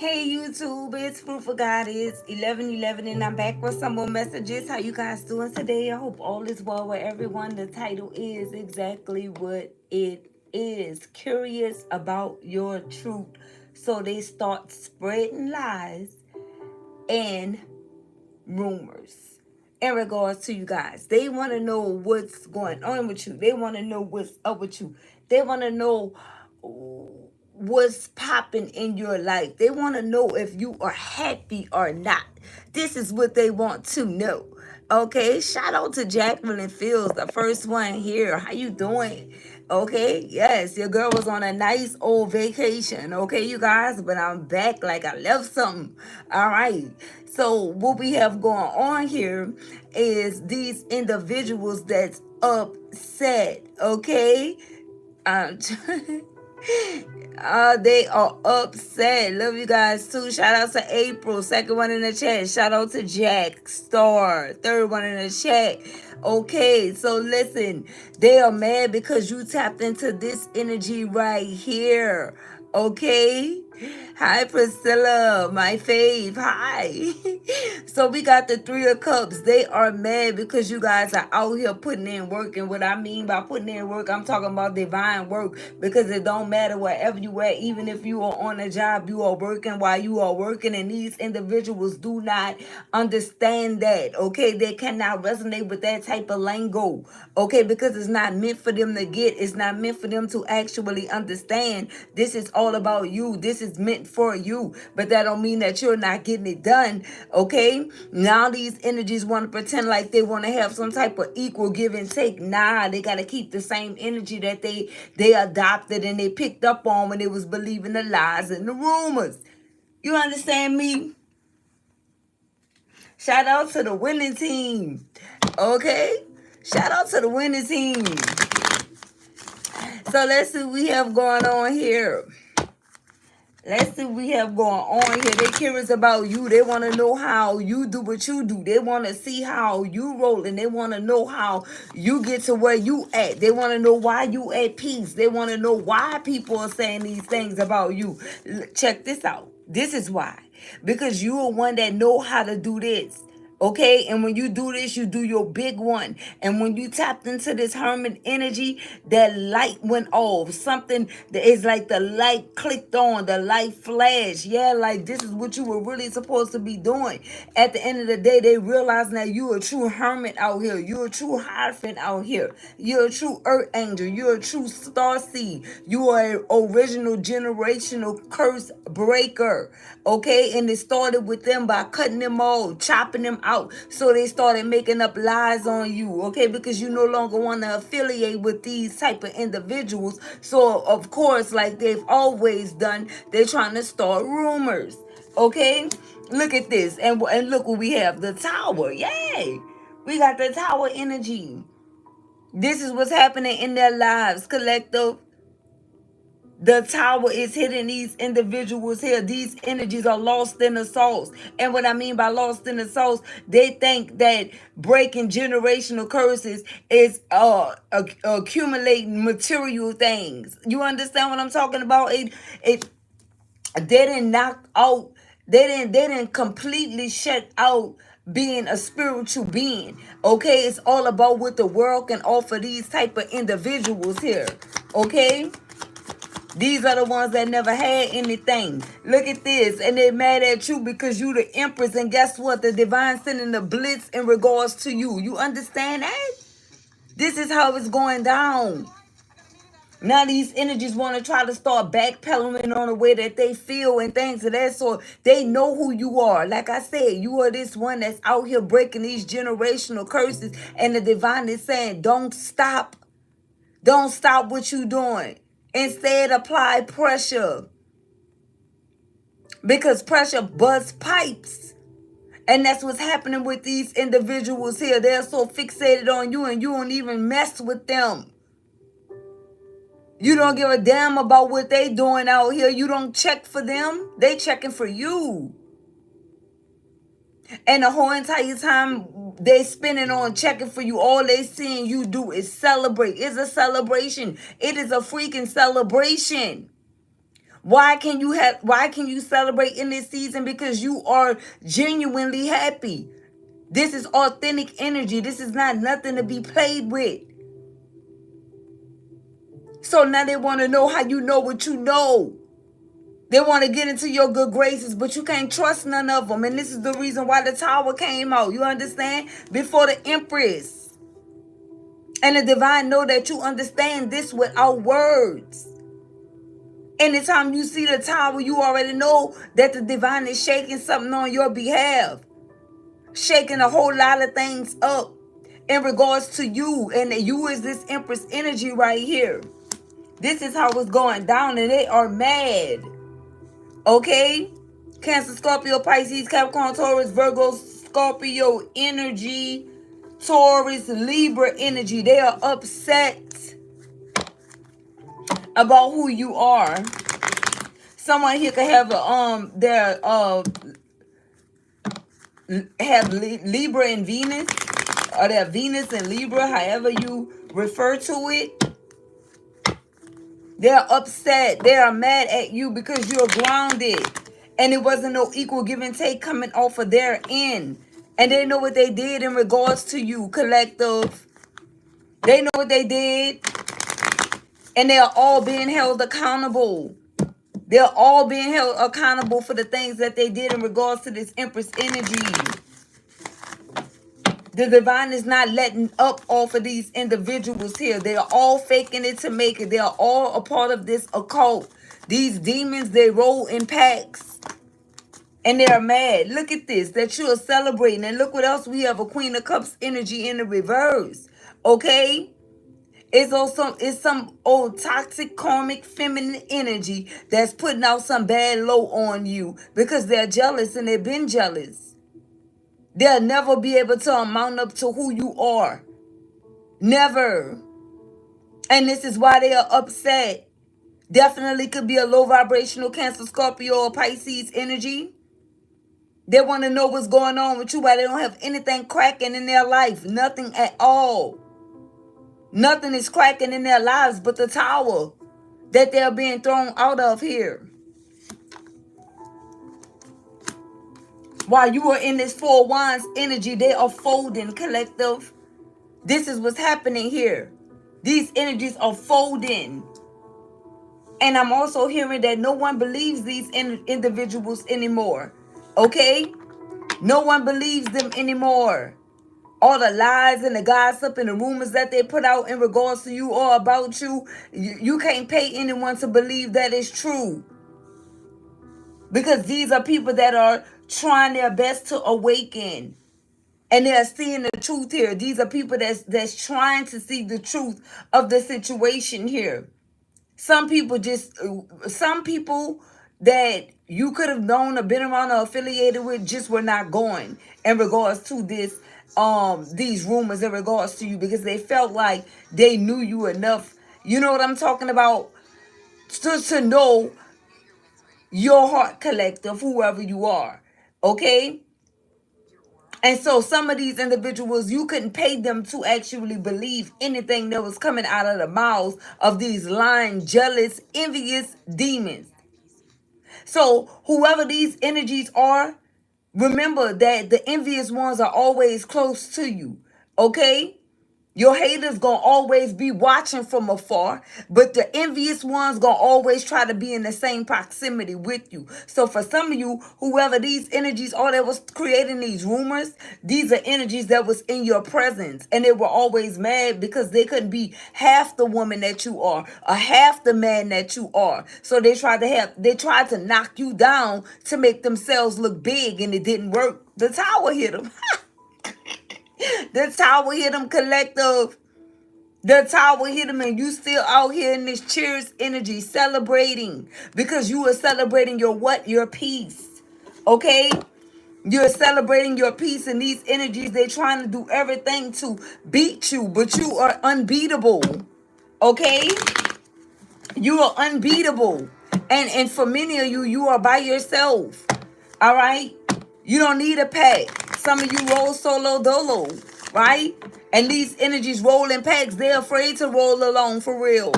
Hey YouTube, it's Fruit for God. It's 11:11 and I'm back with some more messages. How you guys doing today? I hope all is well with everyone. The title is exactly what it is. Curious about your truth. So they start spreading lies and rumors in regards to you guys. They want to know what's going on with you. They want to know what's up with you. They want to know what's popping in your life. They want to know if you are happy or not. This is what they want to know. Okay, shout out to Jacqueline Fields, the first one here. How you doing? Okay, yes, your girl was on a nice old vacation. Okay, you guys, but I'm back like I left something. All right. So what we have going on here is these individuals that's upset. Okay, um, they are upset. Love you guys too. Shout out to April, second one in the chat. Shout out to Jack Star, third one in the chat. Okay, so listen, they are mad because you tapped into this energy right here. Okay. Hi Priscilla, my fave. Hi. So we got the Three of Cups. They are mad because you guys are out here putting in work. And what I mean by putting in work, I'm talking about divine work. Because it don't matter wherever you at. Even if you are on a job, you are working while you are working. And these individuals do not understand that. Okay, they cannot resonate with that type of lingo. Okay, because it's not meant for them to get. It's not meant for them to actually understand. This is all about you. This is meant for you. But that don't mean that you're not getting it done. Okay, now these energies want to pretend like they want to have some type of equal give and take. Nah, they got to keep the same energy that they adopted and they picked up on when they was believing the lies and the rumors. You understand me? Shout out to the winning team. Okay? Shout out to the winning team. So let's see what we have going on here. Let's see what we have going on here. They're curious about you. They want to know how you do what you do. They want to see how you roll, and they want to know how you get to where you at. They want to know why you at peace. They want to know why people are saying these things about you. Check this out. This is why. Because you are one that know how to do this. Okay, and when you do this, you do your big one. And when you tapped into this hermit energy, that light went off. Something that is like the light clicked on, the light flashed. Yeah, like this is what you were really supposed to be doing. At the end of the day, they realize now you're a true hermit out here. You're a true hierophant out here. You're a true earth angel. You're a true star seed. You are an original generational curse breaker. Okay, and it started with them by cutting them all, chopping them out. So they started making up lies on you, okay, because you no longer want to affiliate with these type of individuals. So of course, like they've always done, they're trying to start rumors. Okay, look at this, and look what we have, the tower. Yay, we got the tower energy. This is what's happening in their lives, collective. The tower is hitting these individuals here. These energies are lost in the souls. And what I mean by lost in the souls, they think that breaking generational curses is accumulating material things. You understand what I'm talking about? It they didn't knock out, they didn't completely shut out being a spiritual being. Okay, it's all about what the world can offer these type of individuals here. Okay, these are the ones that never had anything. Look at this. And they're mad at you because you the empress. And guess what? The divine sending the blitz in regards to you. You understand that? This is how it's going down. Now these energies want to try to start backpedaling on the way that they feel and things of that sort. They know who you are. Like I said, you are this one that's out here breaking these generational curses. And the divine is saying, don't stop. Don't stop what you're doing. Instead, apply pressure. Because pressure busts pipes. And that's what's happening with these individuals here. They're so fixated on you and you don't even mess with them. You don't give a damn about what they doing out here. You don't check for them. They checking for you. And the whole entire time they spending on checking for you, all they seeing you do is celebrate. It's a celebration. It is a freaking celebration. Why can you celebrate in this season? Because you are genuinely happy. This is authentic energy. This is not nothing to be played with. So now they want to know how you know what you know. They want to get into your good graces, but you can't trust none of them. And this is the reason why the Tower came out. You understand? Before the Empress. And the divine know that you understand this without words. Anytime you see the Tower, you already know that the divine is shaking something on your behalf. Shaking a whole lot of things up in regards to you. And you is this Empress energy right here. This is how it's going down, and they are mad. Okay? Cancer, Scorpio, Pisces, Capricorn, Taurus, Virgo, Scorpio energy, Taurus, Libra energy. They are upset about who you are. Someone here could have have Libra and Venus, or their Venus and Libra, however you refer to it. They're upset. They are mad at you because you're grounded. And it wasn't no equal give and take coming off of their end. And they know what they did in regards to you, collective. They know what they did. And they are all being held accountable. They're all being held accountable for the things that they did in regards to this Empress energy. The divine is not letting up off of these individuals here. They are all faking it to make it. They are all a part of this occult. These demons, they roll in packs. And they are mad. Look at this, that you are celebrating. And look what else we have, a Queen of Cups energy in the reverse. Okay? It's some old toxic karmic feminine energy that's putting out some bad low on you because they're jealous and they've been jealous. They'll never be able to amount up to who you are. Never. And this is why they are upset. Definitely could be a low vibrational Cancer, Scorpio, or Pisces energy. They want to know what's going on with you, but they don't have anything cracking in their life. Nothing at all. Nothing is cracking in their lives but the Tower that they're being thrown out of here. While you are in this Four Wands energy, they are folding, collective. This is what's happening here. These energies are folding. And I'm also hearing that no one believes these individuals anymore. Okay? No one believes them anymore. All the lies and the gossip and the rumors that they put out in regards to you or about you, you can't pay anyone to believe that it's true. Because these are people that are trying their best to awaken. And they're seeing the truth here. These are people that's trying to see the truth of the situation here. Some people that you could have known or been around or affiliated with just were not going in regards to these rumors in regards to you, because they felt like they knew you enough. You know what I'm talking about? To know your heart, collective, whoever you are. Okay? And so some of these individuals, you couldn't pay them to actually believe anything that was coming out of the mouths of these lying, jealous, envious demons. So whoever these energies are, remember that the envious ones are always close to you. Okay? Your haters gonna always be watching from afar, but the envious ones gonna always try to be in the same proximity with you. So for some of you, whoever these energies are that was creating these rumors, these are energies that was in your presence, and they were always mad because they couldn't be half the woman that you are or half the man that you are. So they tried to knock you down to make themselves look big, and it didn't work. The Tower hit them. The Tower hit them, collective. The Tower hit them, and you still out here in this cheers energy celebrating, because you are celebrating your what? Your peace. Okay? You're celebrating your peace, and these energies, they're trying to do everything to beat you, but you are unbeatable. Okay? You are unbeatable. And for many of you, you are by yourself. All right? You don't need a pack. Some of you roll solo dolo, right? And these energies roll in packs. They're afraid to roll alone, for real.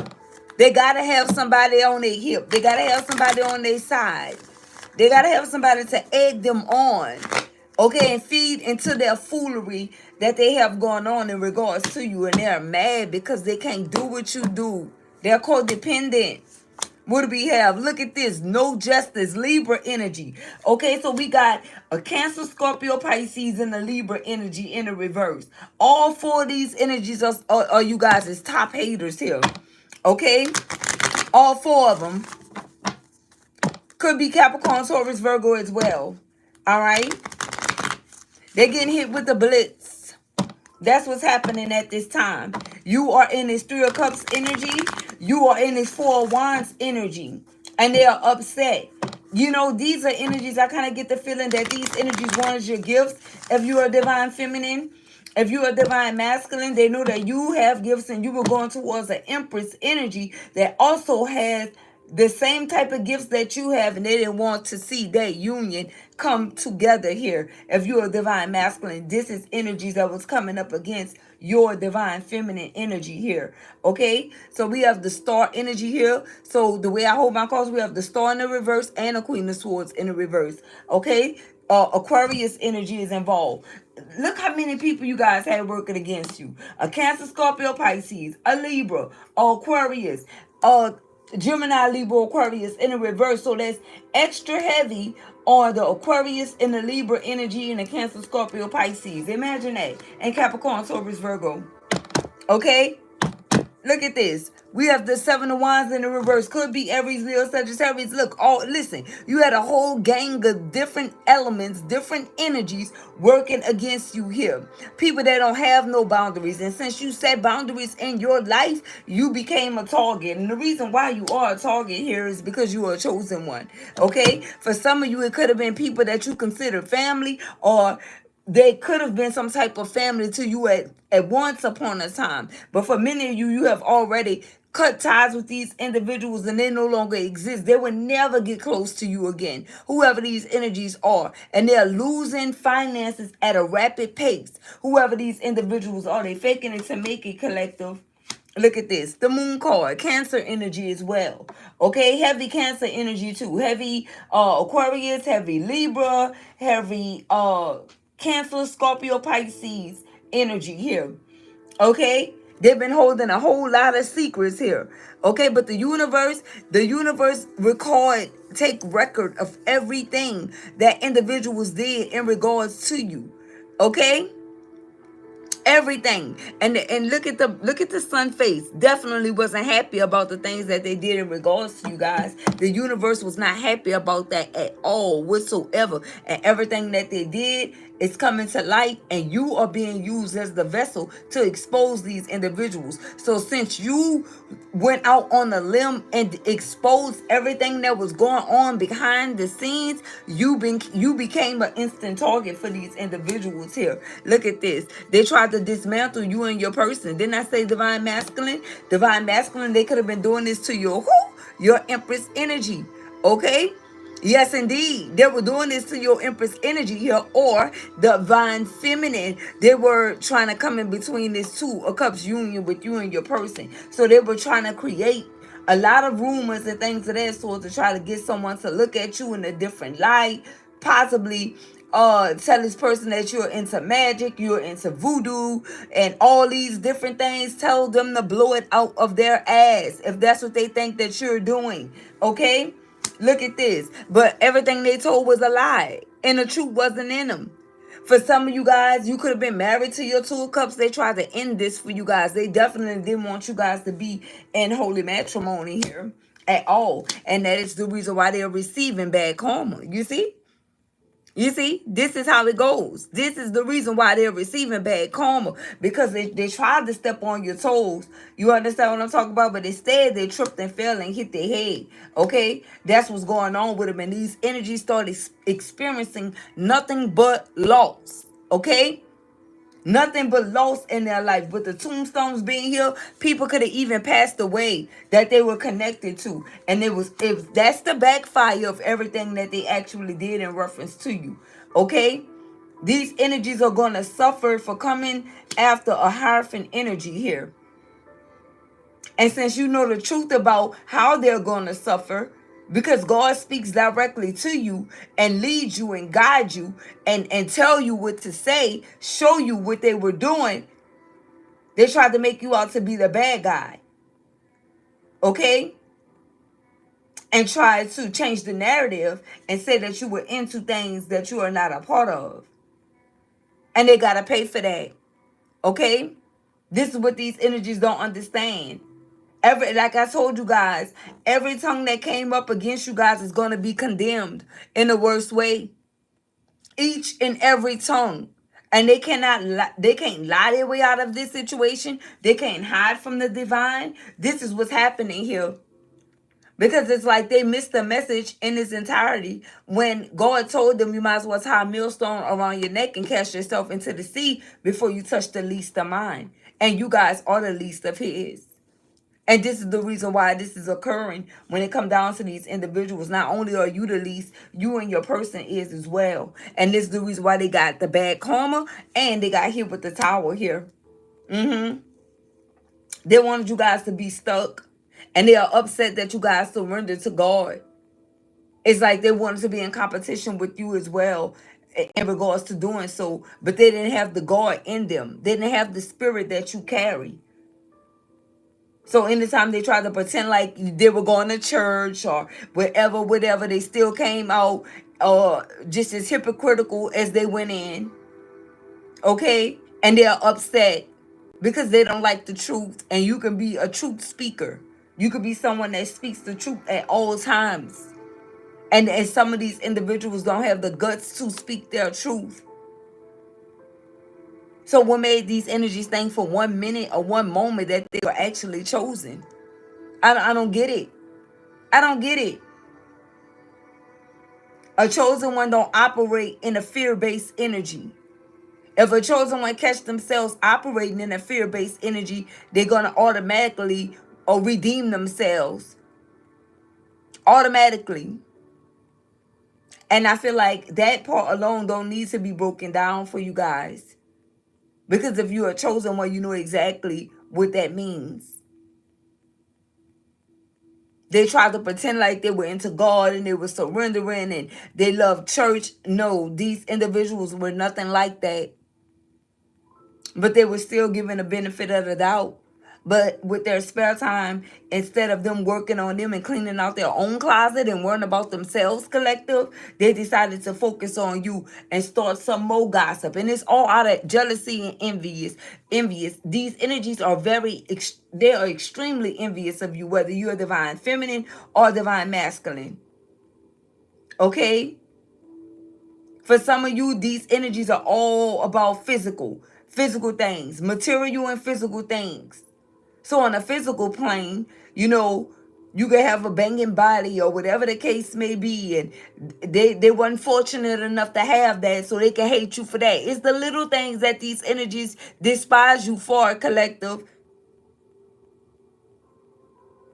They got to have somebody on their hip. They got to have somebody on their side. They got to have somebody to egg them on. Okay, and feed into their foolery that they have going on in regards to you. And they're mad because they can't do what you do. They're codependent. What do we have? Look at this. No justice. Libra energy. Okay, so we got a Cancer, Scorpio, Pisces, and a Libra energy in the reverse. All four of these energies are you guys is top haters here. Okay? All four of them. Could be Capricorn, Taurus, Virgo as well. All right? They're getting hit with the blitz. That's what's happening at this time. You are in this Three of Cups energy. You are in this Four of Wands energy. And they are upset. You know, these are energies. I kind of get the feeling that these energies want your gifts. If you are divine feminine, if you are divine masculine, they know that you have gifts and you were going towards an Empress energy that also has the same type of gifts that you have, and they didn't want to see that union come together here. If you're a divine masculine, this is energies that was coming up against your divine feminine energy here. Okay, so we have the star energy here. So the way I hold my cards, we have the star in the reverse and a Queen of Swords in the reverse. Okay, Aquarius energy is involved. Look how many people you guys had working against you. A Cancer, Scorpio, Pisces, a Libra, Aquarius, Gemini, Libra, Aquarius in the reverse. So that's extra heavy on the Aquarius and the Libra energy and the Cancer, Scorpio, Pisces. Imagine that. And Capricorn, Taurus, Virgo. Okay? Look at this. We have the Seven of Wands in the reverse. Could be Aries, Leo, Sagittarius. Look, listen. You had a whole gang of different elements, different energies working against you here. People that don't have no boundaries. And since you set boundaries in your life, you became a target. And the reason why you are a target here is because you are a chosen one. Okay? For some of you, it could have been people that you consider family, or they could have been some type of family to you at once upon a time. But for many of you, you have already cut ties with these individuals and they no longer exist. They will never get close to you again, whoever these energies are. And they're losing finances at a rapid pace. Whoever these individuals are, they faking it to make it, collective. Look at this. The moon card. Cancer energy as well. Okay. Heavy Cancer energy too. Heavy Aquarius. Heavy Libra. Heavy Cancer, Scorpio, Pisces energy here. Okay. They've been holding a whole lot of secrets here. Okay. But the universe take record of everything that individuals did in regards to you. Okay. Everything. And look at the sun face. Definitely wasn't happy about the things that they did in regards to you guys. The universe was not happy about that at all whatsoever. And everything that they did is coming to light, and you are being used as the vessel to expose these individuals. So since you went out on a limb and exposed everything that was going on behind the scenes, you became an instant target for these individuals here. Look at this. They tried to dismantle you and your person. Didn't I say divine masculine? Divine masculine, they could have been doing this to your Empress energy. Okay? Yes, indeed. They were doing this to your Empress energy here, or divine feminine. They were trying to come in between this Two of Cups union with you and your person. So they were trying to create a lot of rumors and things of that sort to try to get someone to look at you in a different light. Possibly tell this person that you're into magic, you're into voodoo, and all these different things. Tell them to blow it out of their ass if that's what they think that you're doing. Okay? Look at this. But everything they told was a lie. And the truth wasn't in them. For some of you guys, you could have been married to your Two of Cups. They tried to end this for you guys. They definitely didn't want you guys to be in holy matrimony here at all. And that is the reason why they're receiving bad karma. You see? You see, this is how it goes. This is the reason why they're receiving bad karma, because they tried to step on your toes. You understand what I'm talking about? But instead, they tripped and fell and hit their head. Okay? That's what's going on with them. And these energies started experiencing nothing but loss. Okay? Nothing but loss in their life. With the tombstones being here, people could have even passed away that they were connected to. And that's the backfire of everything that they actually did in reference to you. Okay? These energies are going to suffer for coming after a Hierophant energy here. And since you know the truth about how they're going to suffer, because God speaks directly to you and leads you and guide you and tell you what to say, show you what they were doing, they tried to make you out to be the bad guy. Okay? And try to change the narrative and say that you were into things that you are not a part of. And they got to pay for that. Okay? This is what these energies don't understand. Like I told you guys, every tongue that came up against you guys is going to be condemned in the worst way. Each and every tongue. And they can't lie their way out of this situation. They can't hide from the divine. This is what's happening here. Because it's like they missed the message in its entirety when God told them you might as well tie a millstone around your neck and cast yourself into the sea before you touch the least of mine. And you guys are the least of his. And this is the reason why this is occurring when it comes down to these individuals. Not only are you the least, you and your person is as well. And this is the reason why they got the bad karma and they got hit with the tower here. They wanted you guys to be stuck. And they are upset that you guys surrendered to God. It's like they wanted to be in competition with you as well in regards to doing so. But they didn't have the God in them. They didn't have the spirit that you carry. So anytime they tried to pretend like they were going to church or whatever, they still came out just as hypocritical as they went in. Okay? And they're upset because they don't like the truth. And you can be a truth speaker. You could be someone that speaks the truth at all times. And some of these individuals don't have the guts to speak their truth. So what made these energies think for 1 minute or 1 moment that they were actually chosen? I don't get it. I don't get it. A chosen one don't operate in a fear-based energy. If a chosen one catch themselves operating in a fear-based energy, they're going to automatically redeem themselves. Automatically. And I feel like that part alone don't need to be broken down for you guys. Because if you're a chosen one, you know exactly what that means. They tried to pretend like they were into God and they were surrendering and they loved church. No, these individuals were nothing like that. But they were still given the benefit of the doubt. But with their spare time, instead of them working on them and cleaning out their own closet and worrying about themselves, collective, they decided to focus on you and start some more gossip. And it's all out of jealousy and envious. These energies are they are extremely envious of you, whether you're divine feminine or divine masculine. Okay? For some of you, these energies are all about physical things, material and physical things. So on a physical plane, you can have a banging body or whatever the case may be, and they weren't fortunate enough to have that, so they can hate you for that. It's the little things that these energies despise you for, collective.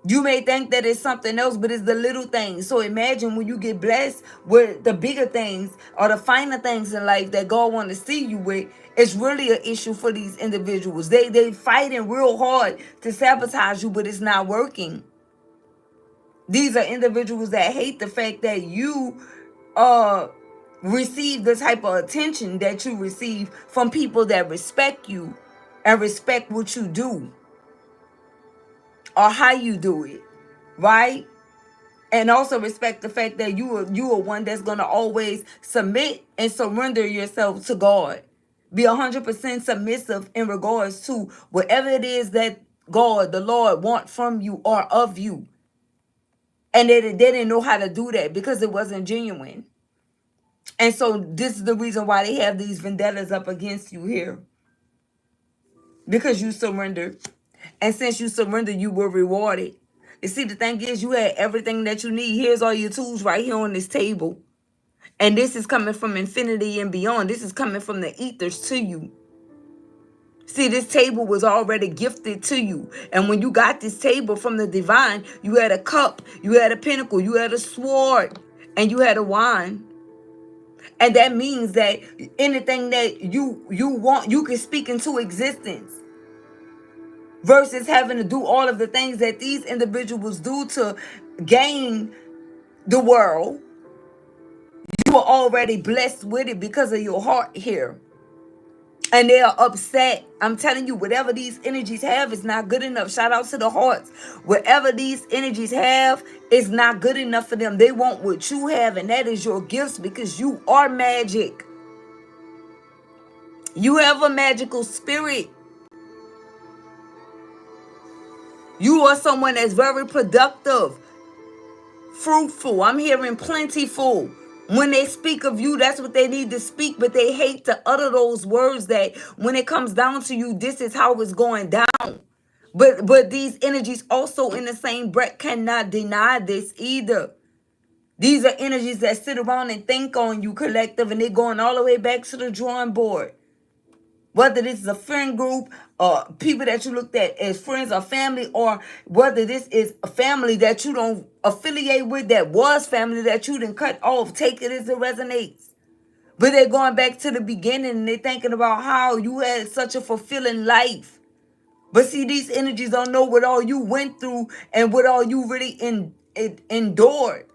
You may think that it's something else, but it's the little things. So imagine when you get blessed with the bigger things or the finer things in life that God wants to see you with. It's really an issue for these individuals. They fighting real hard to sabotage you, but it's not working. These are individuals that hate the fact that you receive the type of attention that you receive from people that respect you and respect what you do or how you do it, right? And also respect the fact that you are one that's going to always submit and surrender yourself to God. Be 100% submissive in regards to whatever it is that God, the Lord, want from you or of you. And they didn't know how to do that because it wasn't genuine. And so this is the reason why they have these vendettas up against you here. Because you surrendered. And since you surrendered, you were rewarded. You see, the thing is, you had everything that you need. Here's all your tools right here on this table. And this is coming from infinity and beyond. This is coming from the ethers to you. See, this table was already gifted to you. And when you got this table from the divine, you had a cup, you had a pinnacle, you had a sword, and you had a wand. And that means that anything that you want, you can speak into existence. versus having to do all of the things that these individuals do to gain the world. You are already blessed with it because of your heart here. And they are upset. I'm telling you, whatever these energies have is not good enough. Shout out to the hearts. Whatever these energies have is not good enough for them. They want what you have, and that is your gifts, because you are magic. You have a magical spirit. You are someone that's very productive, fruitful. I'm hearing plentiful. When they speak of you, that's what they need to speak, but they hate to utter those words that when it comes down to you, this is how it's going down. But these energies also in the same breath cannot deny this either. These are energies that sit around and think on you, collective, and they're going all the way back to the drawing board. Whether this is a friend group or people that you looked at as friends or family, or whether this is a family that you don't affiliate with, that was family that you didn't cut off, take it as it resonates. But they're going back to the beginning and they're thinking about how you had such a fulfilling life. But see, these energies don't know what all you went through and what all you really endured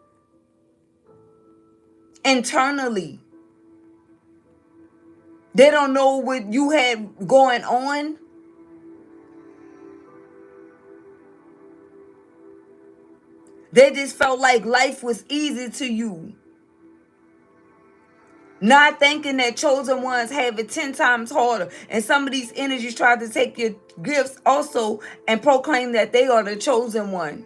internally. They don't know what you had going on. They just felt like life was easy to you. Not thinking that chosen ones have it 10 times harder. And some of these energies try to take your gifts also and proclaim that they are the chosen one.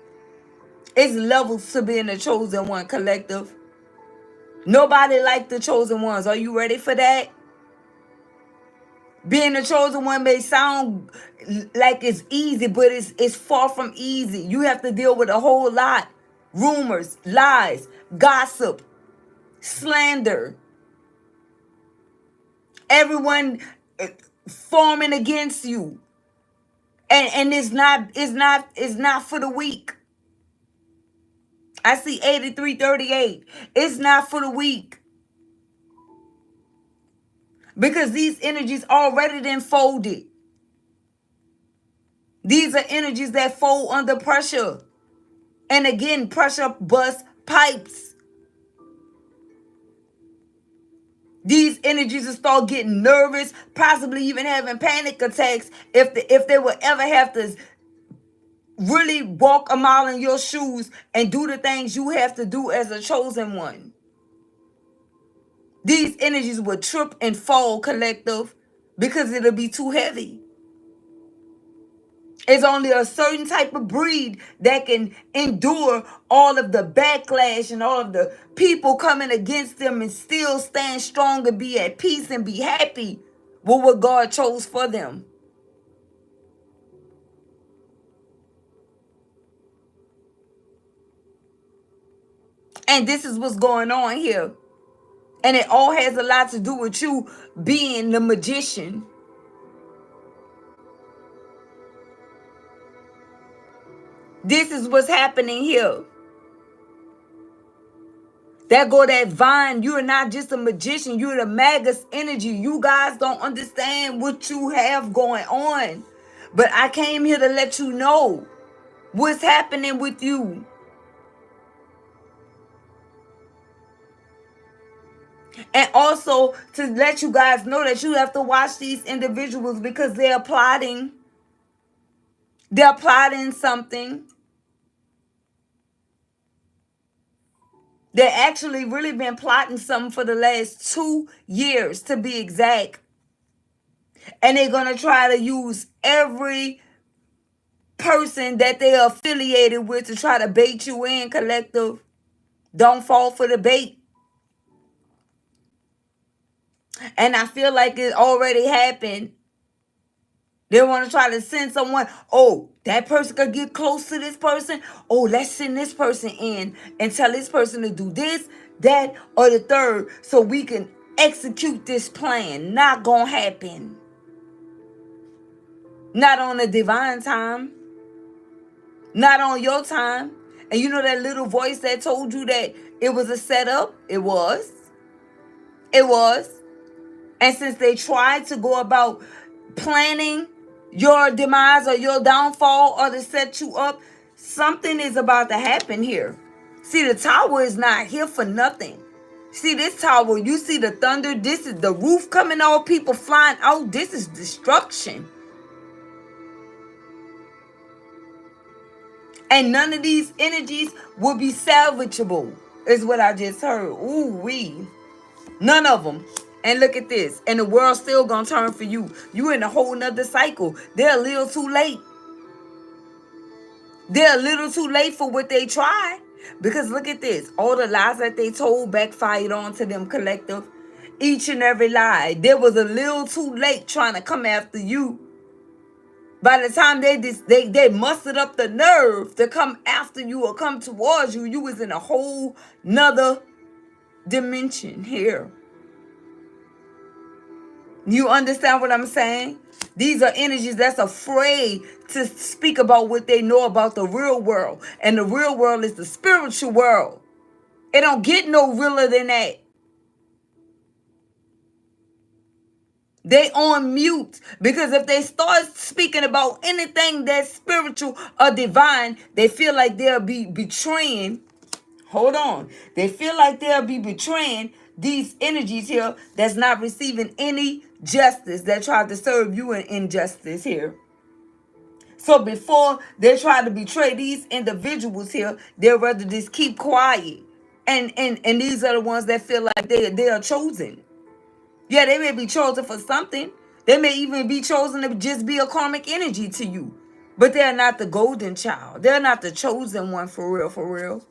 It's levels to being the chosen one, collective. Nobody like the chosen ones. Are you ready for that? Being the chosen one may sound like it's easy, but it's far from easy. You have to deal with a whole lot. Rumors, lies, gossip, slander. Everyone forming against you. And it's not for the weak. I see 8338. It's not for the weak. Because these energies already then folded. These are energies that fold under pressure. And again, pressure busts pipes. These energies will start getting nervous, possibly even having panic attacks if they would ever have to really walk a mile in your shoes and do the things you have to do as a chosen one. These energies will trip and fall, collective, because it'll be too heavy. It's only a certain type of breed that can endure all of the backlash and all of the people coming against them and still stand strong and be at peace and be happy with what God chose for them. And this is what's going on here. And it all has a lot to do with you being the magician. This is what's happening here. There go that vine. You're not just a magician. You're the Magus energy. You guys don't understand what you have going on. But I came here to let you know what's happening with you. And also to let you guys know that you have to watch these individuals because they're plotting. They're plotting something. They actually really been plotting something for the last 2 years, to be exact. And they're going to try to use every person that they're affiliated with to try to bait you in, collective. Don't fall for the bait. And I feel like it already happened. They want to try to send someone. Oh, that person could get close to this person. Oh, let's send this person in and tell this person to do this, that, or the third so we can execute this plan. Not gonna happen. Not on the divine time. Not on your time. And you know that little voice that told you that it was a setup? It was. It was. And since they tried to go about planning your demise or your downfall or to set you up. Something is about to happen here. See, the tower is not here for nothing. See, this tower, you see the thunder, this is the roof coming off, people flying out. This is destruction. And none of these energies will be salvageable, is what I just heard. Ooh, wee. None of them. And look at this. And the world's still going to turn for you. You in a whole nother cycle. They're a little too late. They're a little too late for what they tried. Because look at this. All the lies that they told backfired onto them collective. Each and every lie. They was a little too late trying to come after you. By the time they mustered up the nerve to come after you or come towards you, you was in a whole nother dimension here. You understand what I'm saying? These are energies that's afraid to speak about what they know about the real world. And the real world is the spiritual world. It don't get no realer than that. They on mute because if they start speaking about anything that's spiritual or divine, they feel like they'll be betraying. Hold on. They feel like they'll be betraying these energies here that's not receiving any justice, that tried to serve you an injustice here. So before they try to betray these individuals here, they'd rather just keep quiet. And these are the ones that feel like they are chosen. Yeah, they may be chosen for something. They may even be chosen to just be a karmic energy to you. But they're not the golden child. They're not the chosen one for real, for real.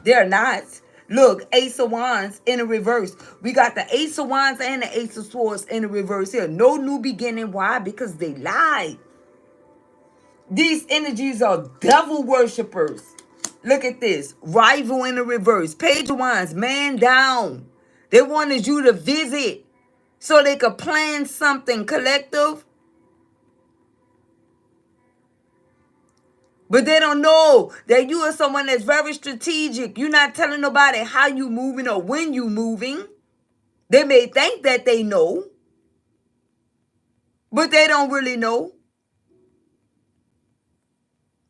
They're not. Look, Ace of Wands in the reverse. We got the Ace of Wands and the Ace of Swords in the reverse here. No new beginning. Why? Because they lied. These energies are devil worshippers. Look at this. Rival in the reverse. Page of Wands, man down. They wanted you to visit so they could plan something collective. But they don't know that you are someone that's very strategic. You're not telling nobody how you moving or when you moving. They may think that they know, but they don't really know.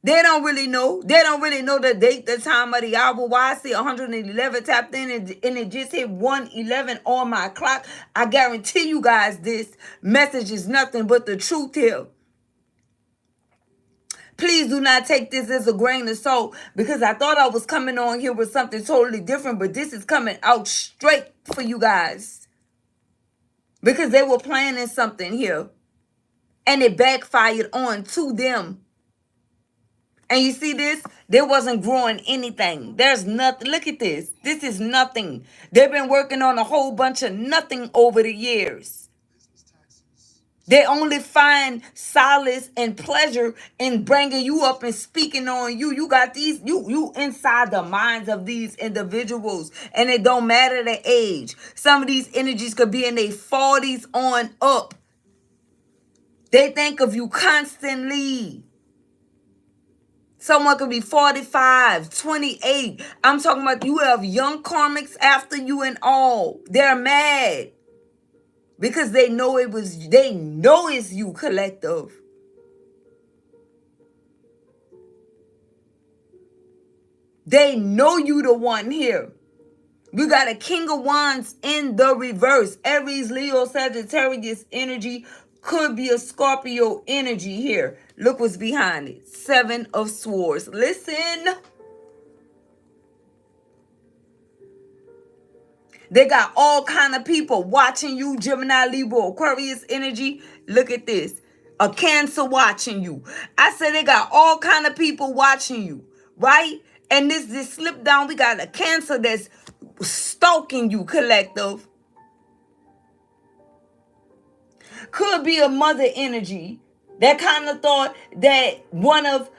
They don't really know. They don't really know the date, the time of the hour. Why I see 111 tapped in and it just hit 111 on my clock. I guarantee you guys this message is nothing but the truth here. Please do not take this as a grain of salt because I thought I was coming on here with something totally different, but this is coming out straight for you guys because they were planning something here and it backfired on to them. And you see this? They wasn't growing anything. There's nothing. Look at this. This is nothing. They've been working on a whole bunch of nothing over the years. They only find solace and pleasure in bringing you up and speaking on you. You got these, you inside the minds of these individuals. And it don't matter the age. Some of these energies could be in their 40s on up. They think of you constantly. Someone could be 45, 28. I'm talking about you have young karmics after you and all. They're mad. Because they know it's you, collective. They know you the one here. We got a King of Wands in the reverse. Aries, Leo, Sagittarius energy could be a Scorpio energy here. Look what's behind it. 7 of Swords. Listen. They got all kind of people watching you. Gemini, Libra, Aquarius energy. Look at this. A Cancer watching you. I said they got all kind of people watching you. Right? And this slip down. We got a Cancer that's stalking you, collective. Could be a mother energy that kind of thought that one of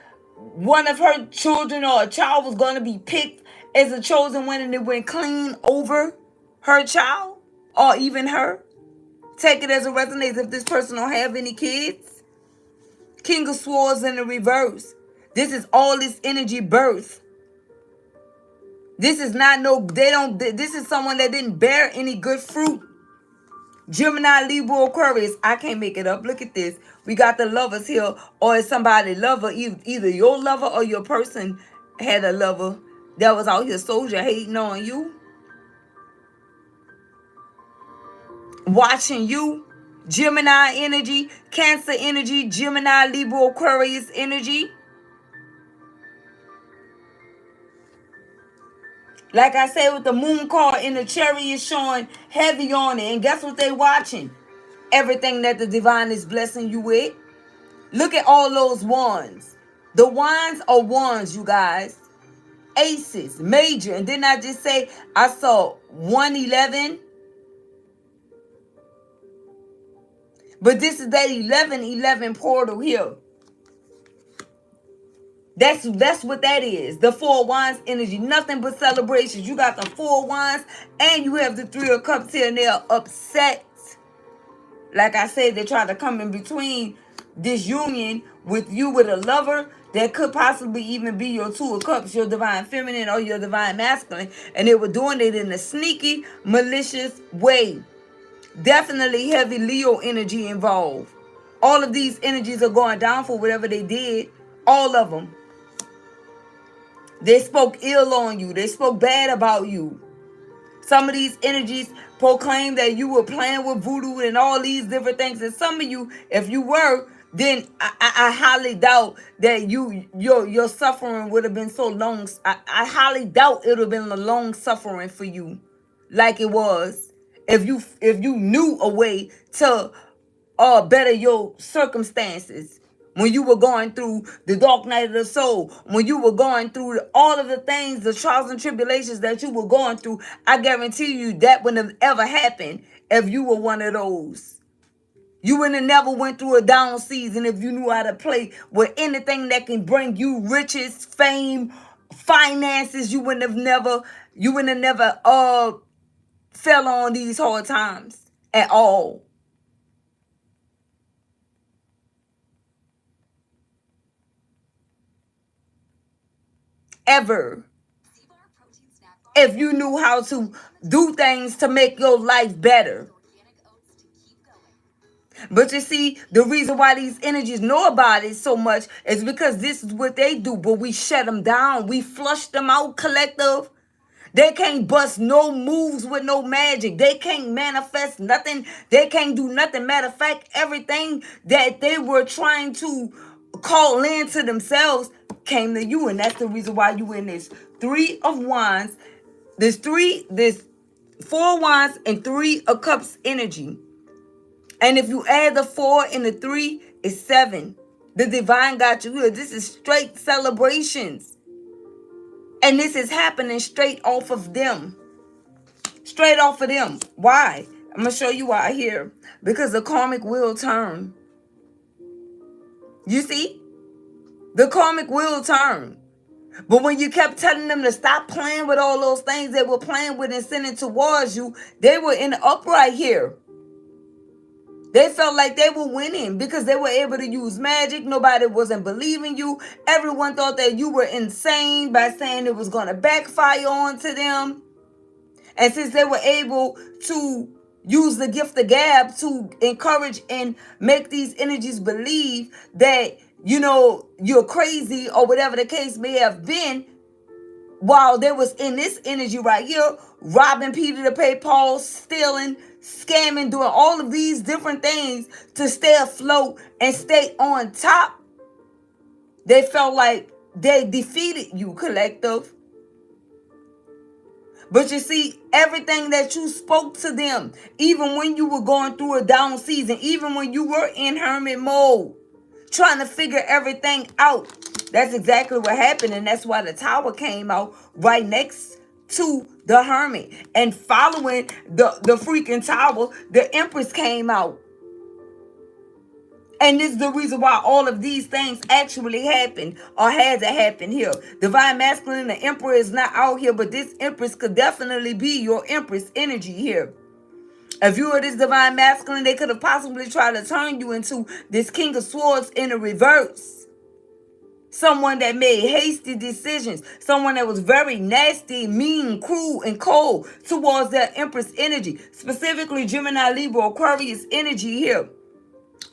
her children or a child was going to be picked as a chosen one and it went clean over her child or even her. Take it as a resonance if this person don't have any kids. King of Swords in the reverse. This is all this energy birth. This is not this is someone that didn't bear any good fruit. Gemini, Libra, Aquarius. I can't make it up. Look at this. We got the lovers here. Or is somebody lover? Either your lover or your person had a lover that was out here soldier hating on you, watching you. Gemini energy, Cancer energy, Gemini, Libra, Aquarius energy. Like I said, with the moon card in the chariot showing heavy on it. And guess what they watching? Everything that the divine is blessing you with. Look at all those wands. The wands are wands, you guys. Aces, major. And didn't I just say I saw 111? But this is that 1111 portal here. That's what that is. The Four Wands energy. Nothing but celebrations. You got the Four Wands and you have the Three of Cups here, and they're upset. Like I said, they try to come in between this union with you with a lover that could possibly even be your Two of Cups, your divine feminine or your divine masculine. And they were doing it in a sneaky, malicious way. Definitely heavy Leo energy involved. All of these energies are going down for whatever they did. All of them. They spoke ill on you. They spoke bad about you. Some of these energies proclaim that you were playing with voodoo and all these different things. And some of you, if you were, then I highly doubt that your suffering would have been so long. I highly doubt it would have been a long suffering for you, like it was if you knew a way to better your circumstances. When you were going through the dark night of the soul, when you were going through all of the things, the trials and tribulations that you were going through, I guarantee you that wouldn't have ever happened if you were one of those. You wouldn't have never went through a down season if you knew how to play with anything that can bring you riches, fame, finances. You wouldn't have never fell on these hard times at all. Ever. If you knew how to do things to make your life better. But you see, the reason why these energies know about it so much is because this is what they do. But we shut them down. We flush them out, collective. They can't bust no moves with no magic. They can't manifest nothing. They can't do nothing. Matter of fact, everything that they were trying to call in to themselves came to you. And that's the reason why you in this Three of Wands. This Four Wands and Three of Cups energy. And if you add the 4 and the 3, it's 7. The divine got you here. This is straight celebrations. And this is happening straight off of them. Straight off of them. Why? I'm going to show you why here. Because the karmic will turn. You see? The karmic will turn. But when you kept telling them to stop playing with all those things they were playing with and sending towards you, they were in the upright here. They felt like they were winning because they were able to use magic. Nobody wasn't believing you. Everyone thought that you were insane by saying it was going to backfire onto them. And since they were able to use the gift of gab to encourage and make these energies believe that, you're crazy or whatever the case may have been, while they was in this energy right here, robbing Peter to pay Paul, stealing, scamming, doing all of these different things to stay afloat and stay on top, they felt like they defeated you, collective. But you see, everything that you spoke to them, even when you were going through a down season, even when you were in hermit mode, trying to figure everything out, that's exactly what happened. And that's why the Tower came out right next to the Hermit. And following the freaking Tower, the Empress came out. And this is the reason why all of these things actually happened or had to happen here. Divine Masculine, the Emperor is not out here, but this Empress could definitely be your Empress energy here. If you were this Divine Masculine, they could have possibly tried to turn you into this King of Swords in a reverse. someone that made hasty decisions, someone that was very nasty, mean, cruel, and cold towards their Empress energy, specifically Gemini, Libra, Aquarius energy here.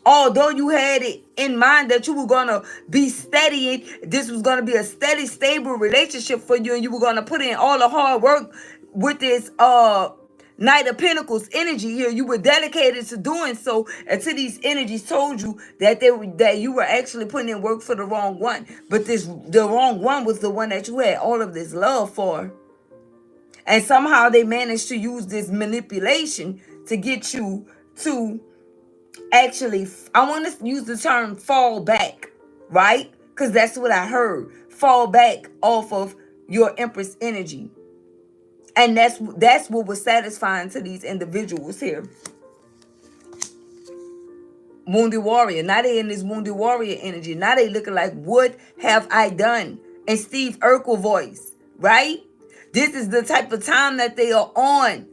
Although you had it in mind that you were going to be steady, this was going to be a steady, stable relationship for you, and you were going to put in all the hard work with this Knight of Pentacles energy here. You were dedicated to doing so until these energies told you that that you were actually putting in work for the wrong one. But the wrong one was the one that you had all of this love for. And somehow they managed to use this manipulation to get you to actually, I want to use the term fall back, right? Because that's what I heard. Fall back off of your Empress energy. And that's what was satisfying to these individuals here. Wounded warrior. Now they in this wounded warrior energy. Now they looking like, what have I done? And Steve Urkel voice, right? This is the type of time that they are on.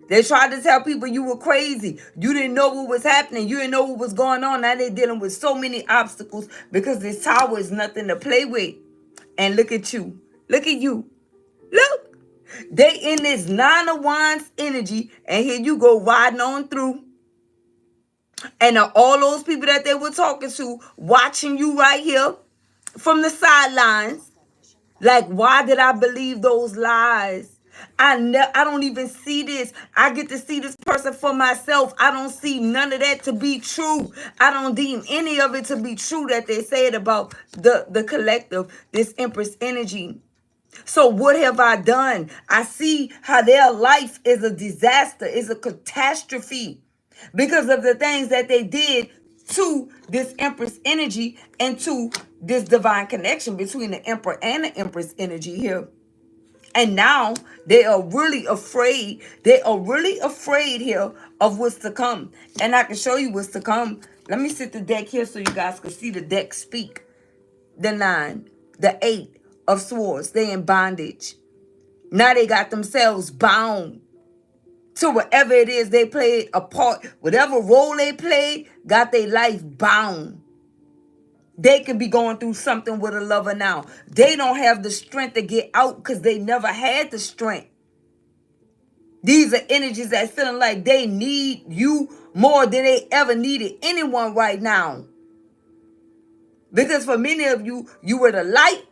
They tried to tell people you were crazy. You didn't know what was happening. You didn't know what was going on. Now they're dealing with so many obstacles because this tower is nothing to play with. And look at you. Look at you. Look. They in this Nine of Wands energy. And here you go riding on through. And all those people that they were talking to, watching you right here from the sidelines. Like, why did I believe those lies? I don't even see this. I get to see this person for myself. I don't see none of that to be true. I don't deem any of it to be true that they said about the collective, this Empress energy. So what have I done? I see how their life is a disaster, is a catastrophe because of the things that they did to this Empress energy and to this divine connection between the Emperor and the Empress energy here. And now they are really afraid. They are really afraid here of what's to come. And I can show you what's to come. Let me sit the deck here so you guys can see the deck speak. The 9, the 8 of Swords. They in bondage. Now they got themselves bound to whatever it is they played a part. Whatever role they played, got their life bound. They could be going through something with a lover now. They don't have the strength to get out because they never had the strength. These are energies that feeling like they need you more than they ever needed anyone right now. Because for many of you, you were the light.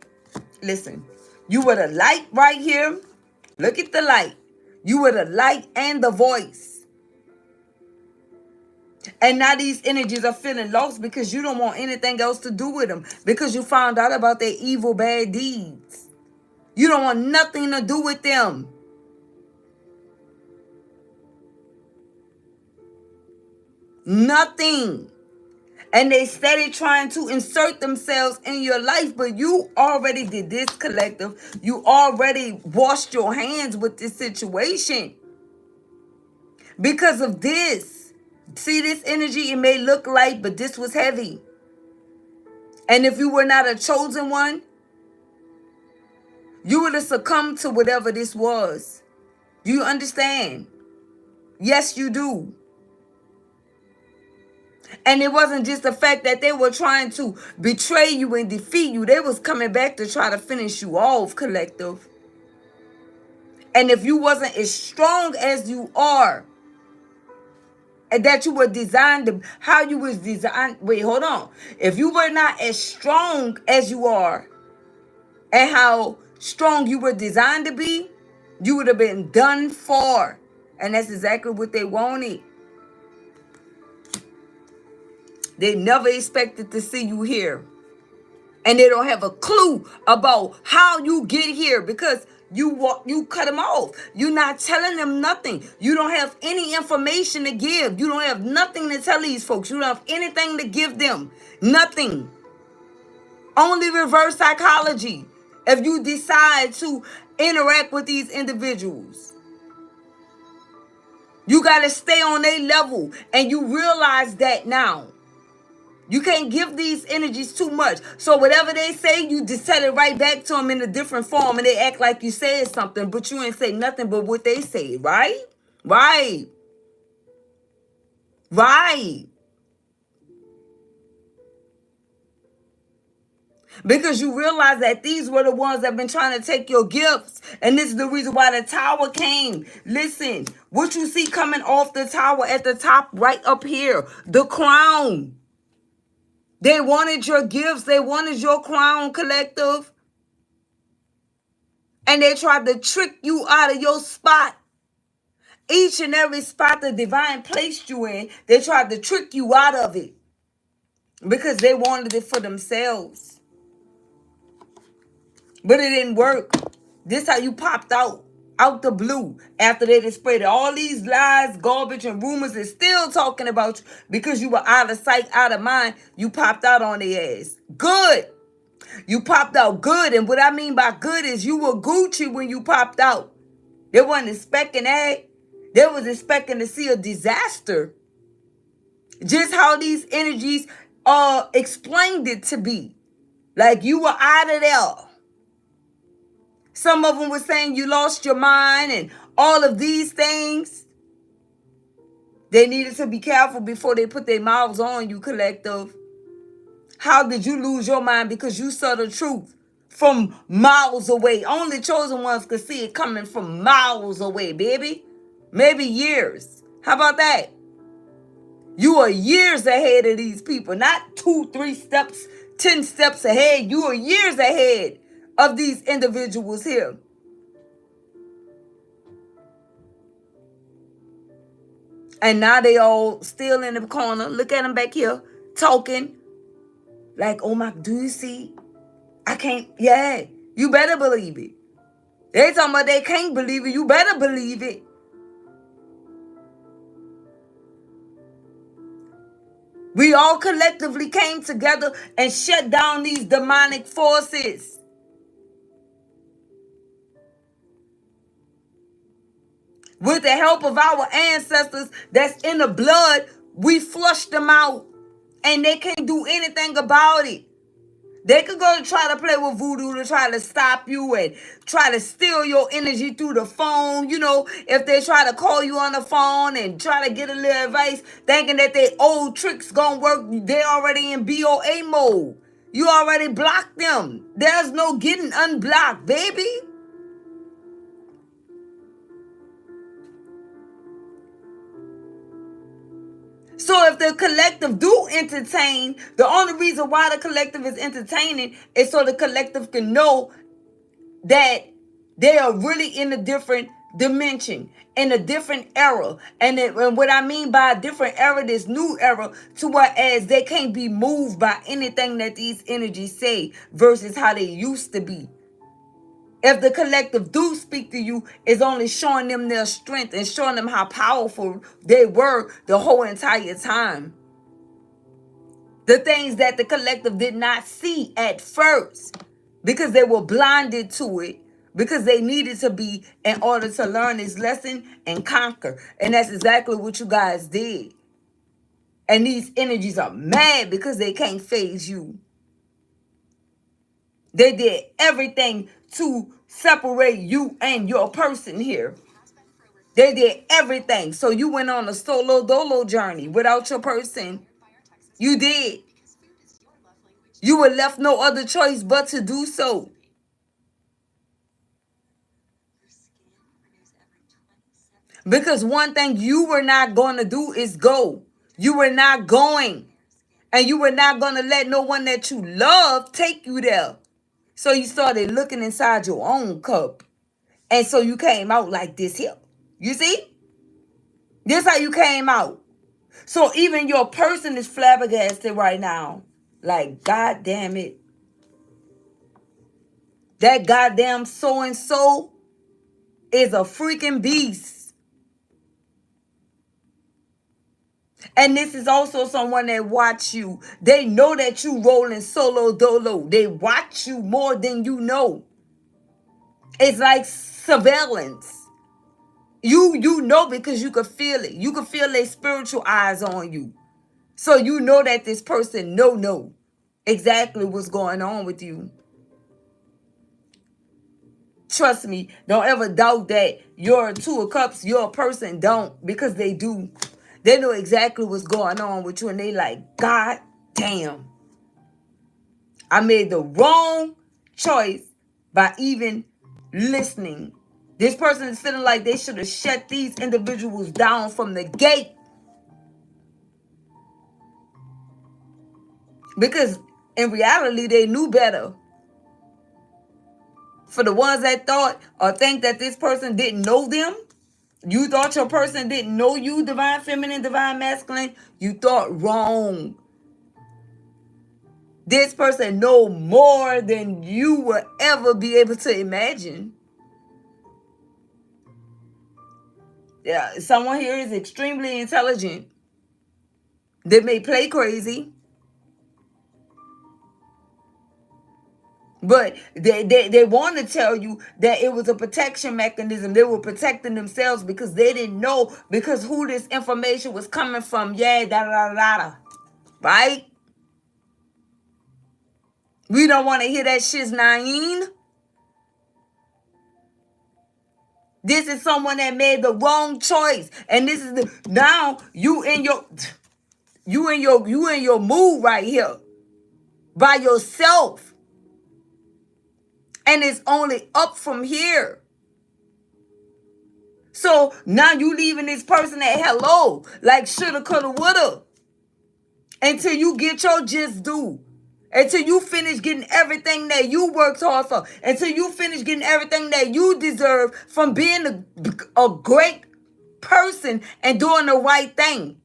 Listen, you were the light right here. Look at the light. You were the light and the voice. And now these energies are feeling lost because you don't want anything else to do with them. Because you found out about their evil, bad deeds. You don't want nothing to do with them. Nothing. And they steady trying to insert themselves in your life. But you already did this, collective. You already washed your hands with this situation. Because of this. See this energy? It may look light, but this was heavy. And if you were not a chosen one, you would have succumbed to whatever this was. Do you understand? Yes, you do. And it wasn't just the fact that they were trying to betray you and defeat you. They was coming back to try to finish you off, collective. And if you wasn't as strong as you are, and that you were designed to, how you was designed, wait, hold on. If you were not as strong as you are, and how strong you were designed to be, you would have been done for. And that's exactly what they wanted. They never expected to see you here. And they don't have a clue about how you get here because you cut them off. You're not telling them nothing. You don't have any information to give. You don't have nothing to tell these folks. You don't have anything to give them. Nothing. Only reverse psychology. If you decide to interact with these individuals, you got to stay on their level. And you realize that now. You can't give these energies too much. So whatever they say, you just tell it right back to them in a different form. And they act like you said something, but you ain't say nothing but what they say, right? Right. Right. Because you realize that these were the ones that have been trying to take your gifts. And this is the reason why the tower came. Listen, what you see coming off the tower at the top right up here, the crown. They wanted your gifts. They wanted your crown, collective. And they tried to trick you out of your spot. Each and every spot the divine placed you in, they tried to trick you out of it. Because they wanted it for themselves. But it didn't work. This how you popped out the blue. After they displayed all these lies, garbage, and rumors is still talking about you because you were out of sight, out of mind. You popped out on their ass. Good. You popped out good. And what I mean by good is you were Gucci when you popped out. They wasn't expecting that. They was expecting to see a disaster. Just how these energies explained it to be. Like you were out of there. Some of them were saying you lost your mind and all of these things. They needed to be careful before they put their mouths on you, collective. How did you lose your mind? Because you saw the truth from miles away. Only chosen ones could see it coming from miles away, baby. Maybe years. How about that? You are years ahead of these people. Not 2, 3 steps, 10 steps ahead. You are years ahead of these individuals here. And now they all still in the corner. Look at them back here talking. Like, oh my, do you see? I can't, yeah. You better believe it. They talking about they can't believe it. You better believe it. We all collectively came together and shut down these demonic forces. With the help of our ancestors that's in the blood, we flushed them out. And they can't do anything about it. They could go to try to play with voodoo to try to stop you and try to steal your energy through the phone. You know, if they try to call you on the phone and try to get a little advice, thinking that their old tricks gonna work, they already in BOA mode. You already blocked them. There's no getting unblocked, baby. So if the collective do entertain, the only reason why the collective is entertaining is so the collective can know that they are really in a different dimension, in a different era. And what I mean by a different era, this new era, to whereas they can't be moved by anything that these energies say versus how they used to be. If the collective do speak to you, it's only showing them their strength and showing them how powerful they were the whole entire time. The things that the collective did not see at first because they were blinded to it, because they needed to be in order to learn this lesson and conquer. And that's exactly what you guys did. And these energies are mad because they can't phase you. They did everything to separate you and your person here. They did everything. So you went on a solo dolo journey without your person. You did. You were left no other choice but to do so. Because one thing you were not going to do is go. You were not going. And you were not going to let no one that you love take you there. So you started looking inside your own cup. And so you came out like this here. You see? This how you came out. So even your person is flabbergasted right now. Like, God damn it. That goddamn so-and-so is a freaking beast. And this is also someone that watch you. They know that you rolling solo dolo. They watch you more than you know. It's like surveillance. You know because you could feel it. You could feel their spiritual eyes on you. So you know that this person know exactly what's going on with you. Trust me, don't ever doubt that your Two of Cups, your person don't, because they do. They know exactly what's going on with you and they like, God damn. I made the wrong choice by even listening. This person is feeling like they should have shut these individuals down from the gate. Because in reality, they knew better. For the ones that thought or think that this person didn't know them, you thought your person didn't know you, divine feminine, divine masculine, you thought wrong. This person know more than you will ever be able to imagine. Yeah, someone here is extremely intelligent. They may play crazy, but they want to tell you that it was a protection mechanism. They were protecting themselves because they didn't know, because who this information was coming from. Yeah, da da da da. Right? We don't want to hear that shit's Naeen. This is someone that made the wrong choice. And this is the now you in your mood right here by yourself. And it's only up from here. So now you leaving this person at hello, like shoulda, coulda, woulda, until you get your just due. Until you finish getting everything that you worked hard for. Until you finish getting everything that you deserve from being a great person and doing the right thing.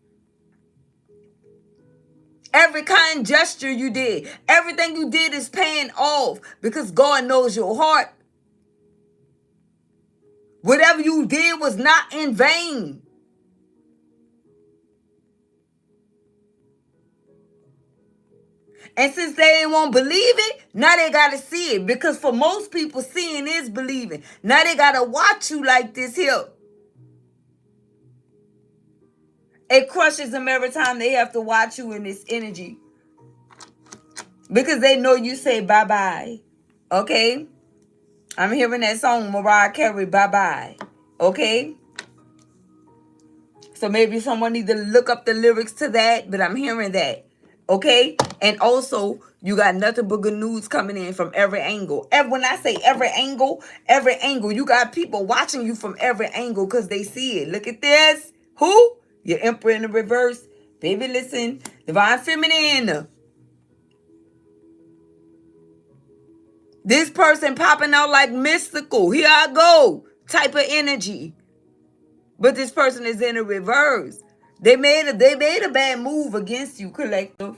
Every kind gesture you did, everything you did is paying off because God knows your heart. Whatever you did was not in vain. And since they ain't won't believe it, now they got to see it. Because for most people, seeing is believing. Now they got to watch you like this here. It crushes them every time they have to watch you in this energy. Because they know you say bye-bye. Okay? I'm hearing that song, Mariah Carey, bye-bye. Okay? So maybe someone need to look up the lyrics to that, but I'm hearing that. Okay? And also, you got nothing but good news coming in from every angle. When I say every angle, you got people watching you from every angle because they see it. Look at this. Who? Your Emperor in the reverse. Baby, listen. Divine feminine. This person popping out like mystical. Here I go. Type of energy. But this person is in a reverse. They made a bad move against you, collective.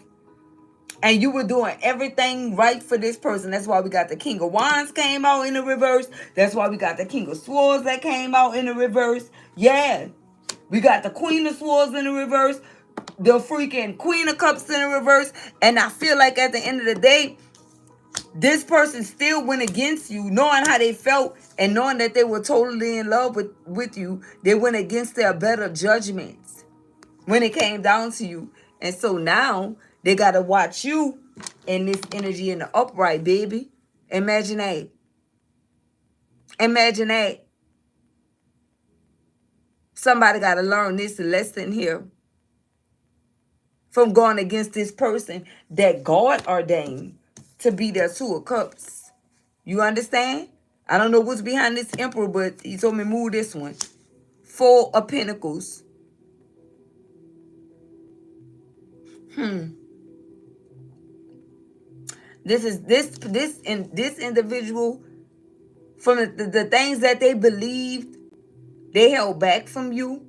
And you were doing everything right for this person. That's why we got the King of Wands came out in the reverse. That's why we got the King of Swords that came out in the reverse. Yeah. We got the Queen of Swords in the reverse. The freaking Queen of Cups in the reverse. And I feel like at the end of the day, this person still went against you, knowing how they felt and knowing that they were totally in love with you. They went against their better judgments when it came down to you. And so now they got to watch you in this energy in the upright, baby. Imagine that. Imagine that. Somebody got to learn this lesson here from going against this person that God ordained to be their Two of Cups. You understand? I don't know what's behind this Emperor, but he told me move this one. Four of Pentacles. This individual, from the things that they believed, they held back from you.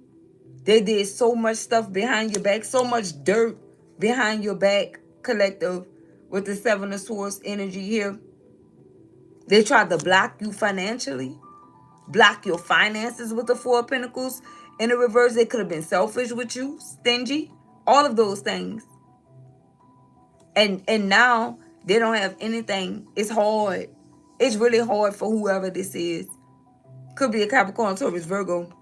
They did so much stuff behind your back, so much dirt behind your back, collective, with the Seven of Swords energy here. They tried to block you financially, block your finances with the Four of Pentacles. In the reverse, they could have been selfish with you, stingy, all of those things. And now they don't have anything. It's hard. It's really hard for whoever this is. Could be a Capricorn, Taurus, Virgo.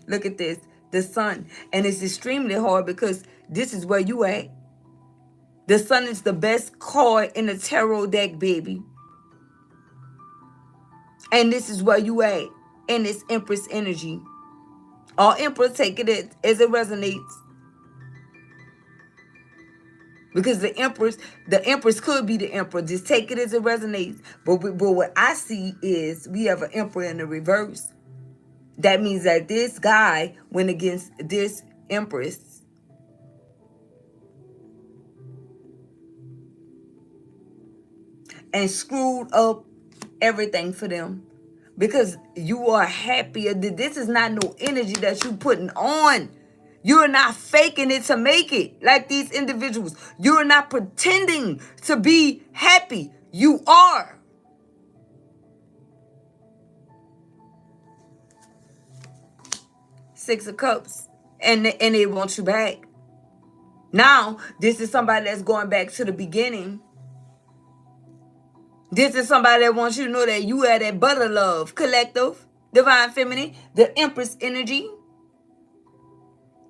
Look at this. The Sun. And it's extremely hard because this is where you at. The Sun is the best card in the tarot deck, baby. And this is where you at in this Empress energy. All Emperor, take it as it resonates. Because the empress could be the emperor. Just take it as it resonates. But what I see is we have an emperor in the reverse. That means that this guy went against this empress and screwed up everything for them. Because you are happier. This is not no energy that you putting on. You're not faking it to make it like these individuals. You're not pretending to be happy. You are. Six of Cups. And they want you back. Now, this is somebody that's going back to the beginning. This is somebody that wants you to know that you are that butter love collective, divine feminine, the empress energy.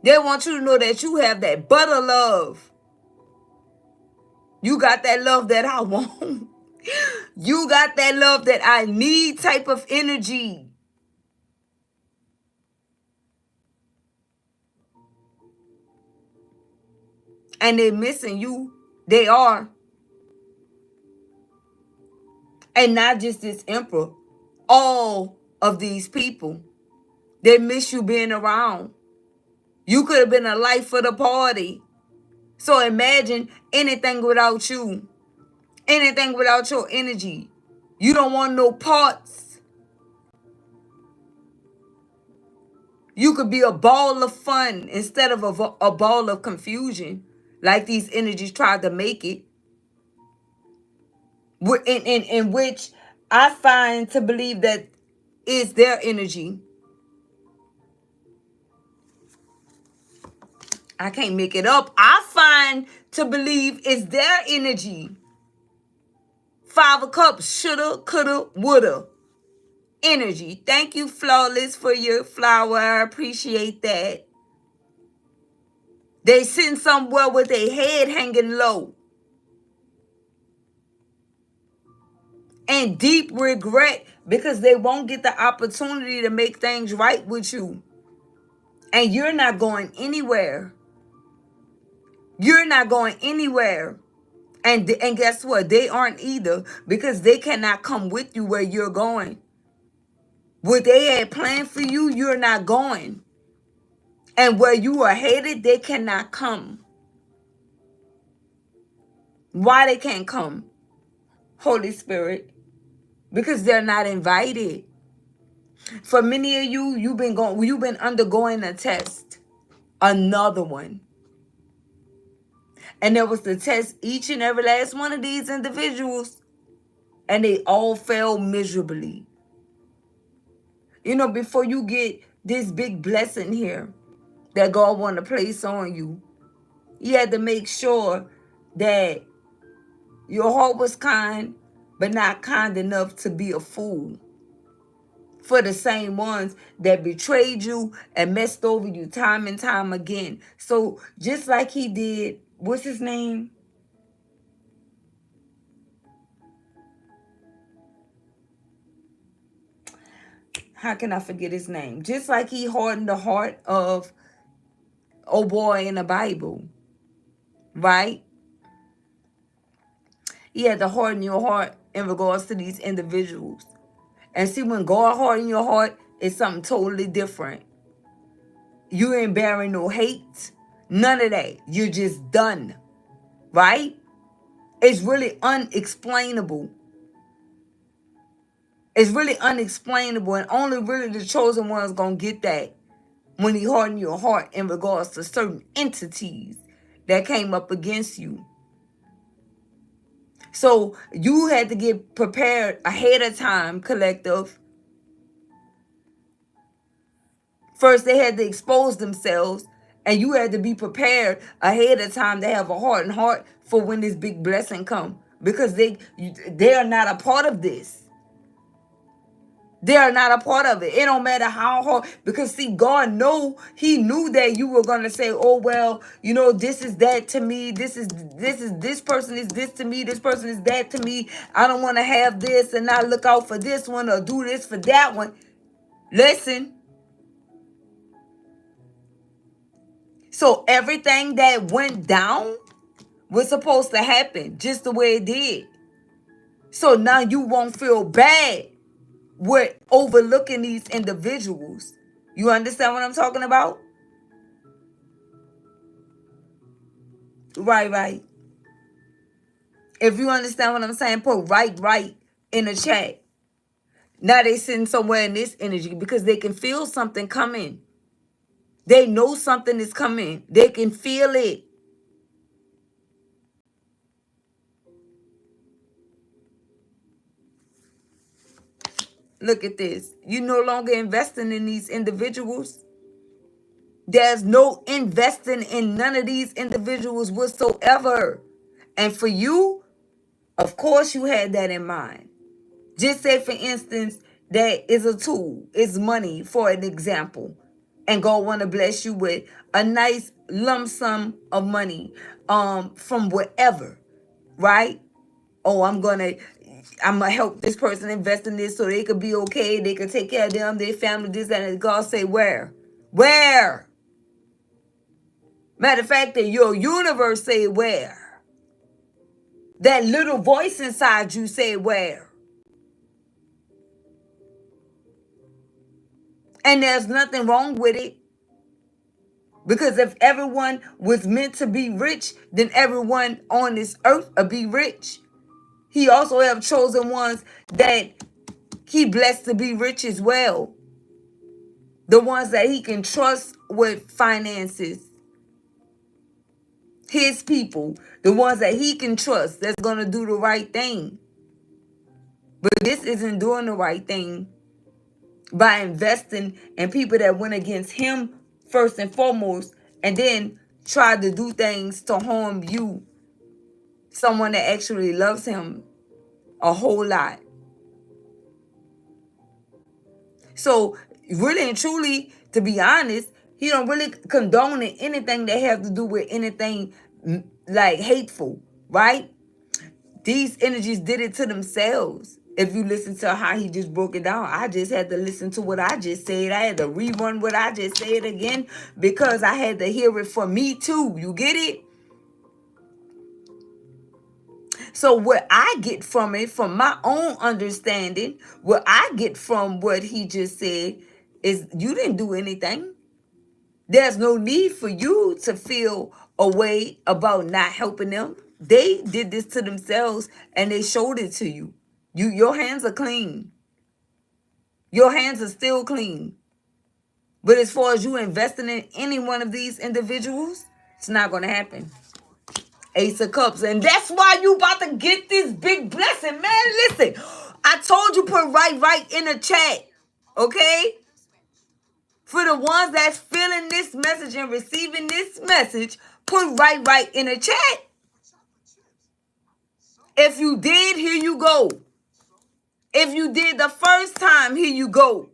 They want you to know that you have that butter love. You got that love that I want. You got that love that I need type of energy. And they're missing you. They are. And not just this emperor. All of these people. They miss you being around. You could have been a life of the party. So imagine anything without you. Anything without your energy. You don't want no parts. You could be a ball of fun instead of a ball of confusion. Like these energies tried to make it. In which I find to believe that is their energy. I can't make it up. I find to believe it's their energy. Five of Cups, shoulda, coulda, woulda. Energy. Thank you, Flawless, for your flower. I appreciate that. They sitting somewhere with their head hanging low. And deep regret because they won't get the opportunity to make things right with you. And you're not going anywhere. You're not going anywhere. And guess what? They aren't either because they cannot come with you where you're going. What they had planned for you, you're not going. And where you are headed, they cannot come. Why they can't come? Holy Spirit. Because they're not invited. For many of you, you've been undergoing a test. Another one. And there was to test each and every last one of these individuals. And they all failed miserably. You know, before you get this big blessing here that God want to place on you, you had to make sure that your heart was kind, but not kind enough to be a fool for the same ones that betrayed you and messed over you time and time again. So just like he did, what's his name? How can I forget his name? Just like he hardened the heart of old boy in the Bible, right? He had to harden your heart in regards to these individuals. And see, when God harden your heart, it's something totally different. You ain't bearing no hate. None of that. You're just done. Right? It's really unexplainable. It's really unexplainable. And only really the chosen one's going to get that when he hardened your heart in regards to certain entities that came up against you. So you had to get prepared ahead of time, collective. First, they had to expose themselves, and you had to be prepared ahead of time to have a hardened heart for when this big blessing come. Because they are not a part of this. They are not a part of it. It don't matter how hard. Because see, God he knew that you were going to say, oh, well, you know, this is that to me. This person is this to me. This person is that to me. I don't want to have this and not look out for this one or do this for that one. Listen. So everything that went down was supposed to happen just the way it did. So now you won't feel bad with overlooking these individuals. You understand what I'm talking about? Right. If you understand what I'm saying, put right in the chat. Now they sitting somewhere in this energy because they can feel something coming. They know something is coming. They can feel it. Look at this. You no longer investing in these individuals. There's no investing in none of these individuals whatsoever. And for you, of course you had that in mind. Just say, for instance, that is a tool. It's money, for an example. And God want to bless you with a nice lump sum of money from wherever, right? Oh, I'm gonna help this person invest in this so they could be okay. They could take care of them, their family, this, that, and God say, where? Where? Matter of fact, that your universe say where. That little voice inside you say where. And there's nothing wrong with it. Because if everyone was meant to be rich, then everyone on this earth will be rich. He also have chosen ones that he blessed to be rich as well. The ones that he can trust with finances. His people. The ones that he can trust that's going to do the right thing. But this isn't doing the right thing by investing in people that went against him first and foremost, and then tried to do things to harm you. Someone that actually loves him a whole lot. So really and truly, to be honest, he don't really condone anything that have to do with anything like hateful, right? These energies did it to themselves. If you listen to how he just broke it down, I just had to listen to what I just said. I had to rerun what I just said again because I had to hear it for me too. You get it? So what I get from it, from my own understanding, what I get from what he just said is you didn't do anything. There's no need for you to feel a way about not helping them. They did this to themselves and they showed it to you. Your hands are clean. Your hands are still clean. But as far as you investing in any one of these individuals, it's not going to happen. Ace of Cups. And that's why you about to get this big blessing, man. Listen, I told you put right in the chat. Okay? For the ones that's feeling this message and receiving this message, put right in the chat. If you did, here you go. If you did the first time, here you go.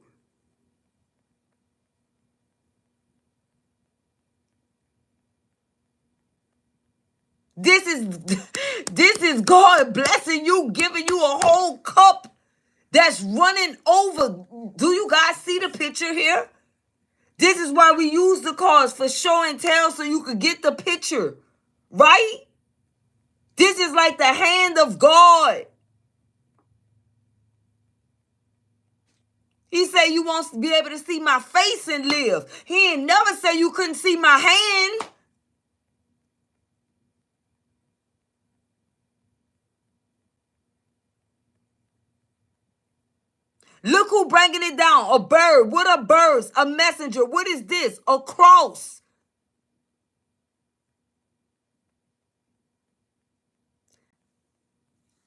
This is God blessing you, giving you a whole cup that's running over. Do you guys see the picture here? This is why we use the cards for show and tell so you could get the picture, right? This is like the hand of God. He said you want to be able to see my face and live. He ain't never said you couldn't see my hand. Look who bringing it down. A bird. What are birds? A messenger. What is this? A cross.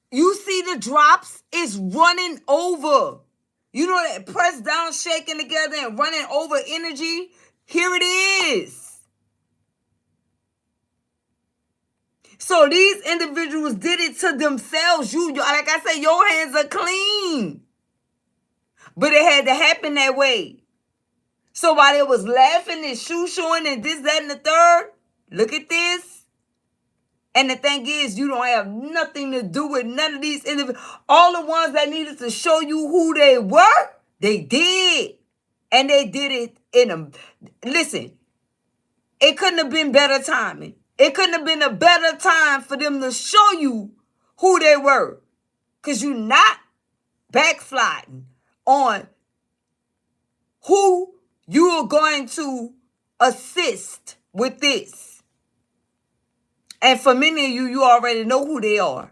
You see the drops? It's running over. You know that press down, shaking together, and running over energy? Here it is. So these individuals did it to themselves. Like I said, your hands are clean. But it had to happen that way. So while they was laughing and shoo-shooing and this, that, and the third, look at this. And the thing is, you don't have nothing to do with none of these individuals. All the ones that needed to show you who they were, they did. And they did it in a... Listen, it couldn't have been better timing. It couldn't have been a better time for them to show you who they were. Because you're not backsliding on who you are going to assist with this. And for many of you, you already know who they are.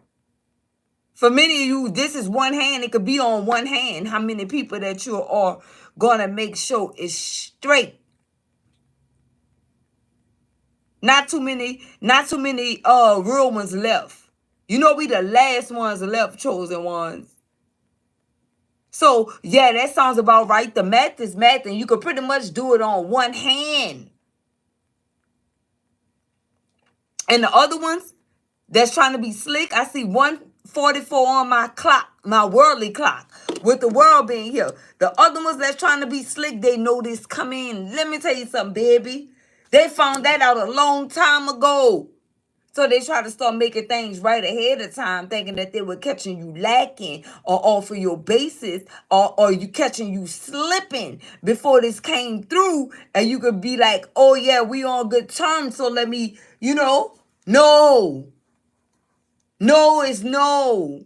For many of you, this is one hand. It could be on one hand how many people that you are going to make sure is straight. Not too many real ones left. You know, we the last ones left, chosen ones. So, yeah, that sounds about right. The math is math, and you could pretty much do it on one hand. And the other ones that's trying to be slick, I see 144 on my clock, my worldly clock, with the world being here. The other ones that's trying to be slick, they know this coming. Let me tell you something, baby. They found that out a long time ago. So they try to start making things right ahead of time, thinking that they were catching you lacking or off of your basis, or you catching you slipping before this came through, and you could be like, oh yeah, we on good terms, so let me, no. No, it's no.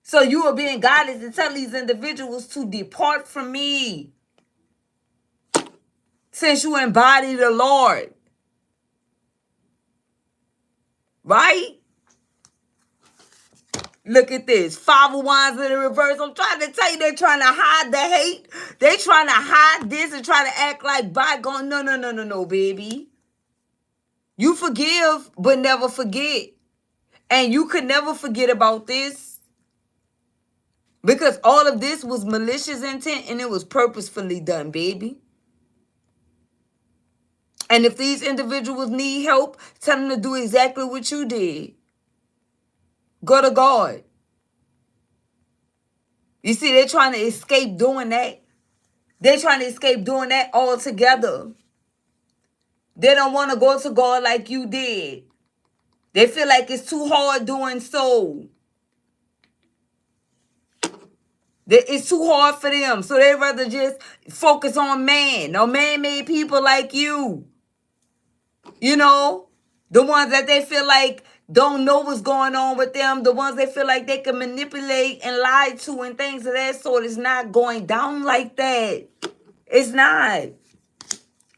So you are being guided to tell these individuals to depart from me, since you embody the Lord. Right? Look at this. 5 of Wands in the reverse. I'm trying to tell you, they're trying to hide the hate. They're trying to hide this and try to act like bygone. No, baby. You forgive, but never forget. And you could never forget about this. Because all of this was malicious intent and it was purposefully done, baby. And if these individuals need help, tell them to do exactly what you did. Go to God. You see, they're trying to escape doing that. They're trying to escape doing that altogether. They don't want to go to God like you did. They feel like it's too hard doing so. It's too hard for them. So they'd rather just focus on man. No, man-made people like you. The ones that they feel like don't know what's going on with them. The ones they feel like they can manipulate and lie to and things of that sort. It's not going down like that. It's not.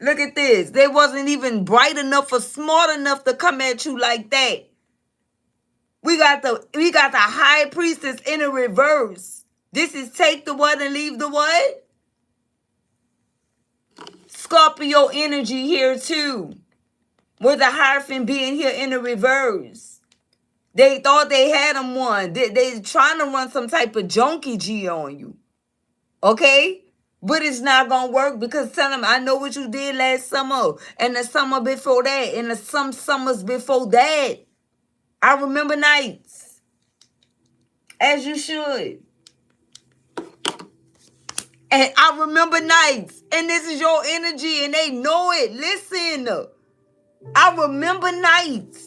Look at this. They wasn't even bright enough or smart enough to come at you like that. We got the high priestess in a reverse. This is take the what and leave the what? Scorpio energy here too. With the Hierophant being here in the reverse. They thought they had them won. They trying to run some type of junkie G on you. Okay? But it's not going to work because tell them, I know what you did last summer. And the summer before that. And some summers before that. I remember nights. As you should. And I remember nights. And this is your energy. And they know it. Listen. I remember nights.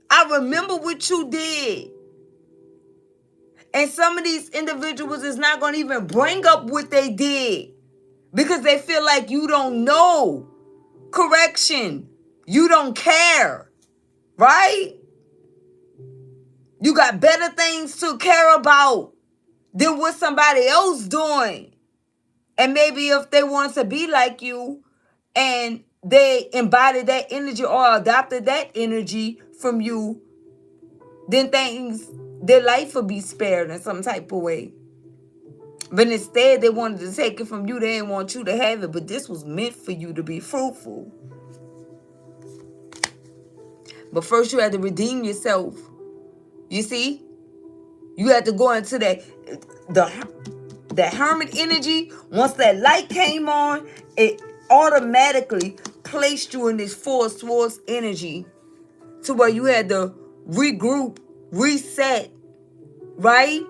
I remember what you did. And some of these individuals is not going to even bring up what they did. Because they feel like you don't know. Correction. You don't care. Right? You got better things to care about than what somebody else doing. And maybe if they want to be like you and they embody that energy or adopted that energy from you, then their life will be spared in some type of way. But instead, they wanted to take it from you. They didn't want you to have it. But this was meant for you to be fruitful. But first, you had to redeem yourself. You see? You had to go into the hermit energy. Once that light came on, it automatically placed you in this Four Swords energy to where you had to regroup, reset, right?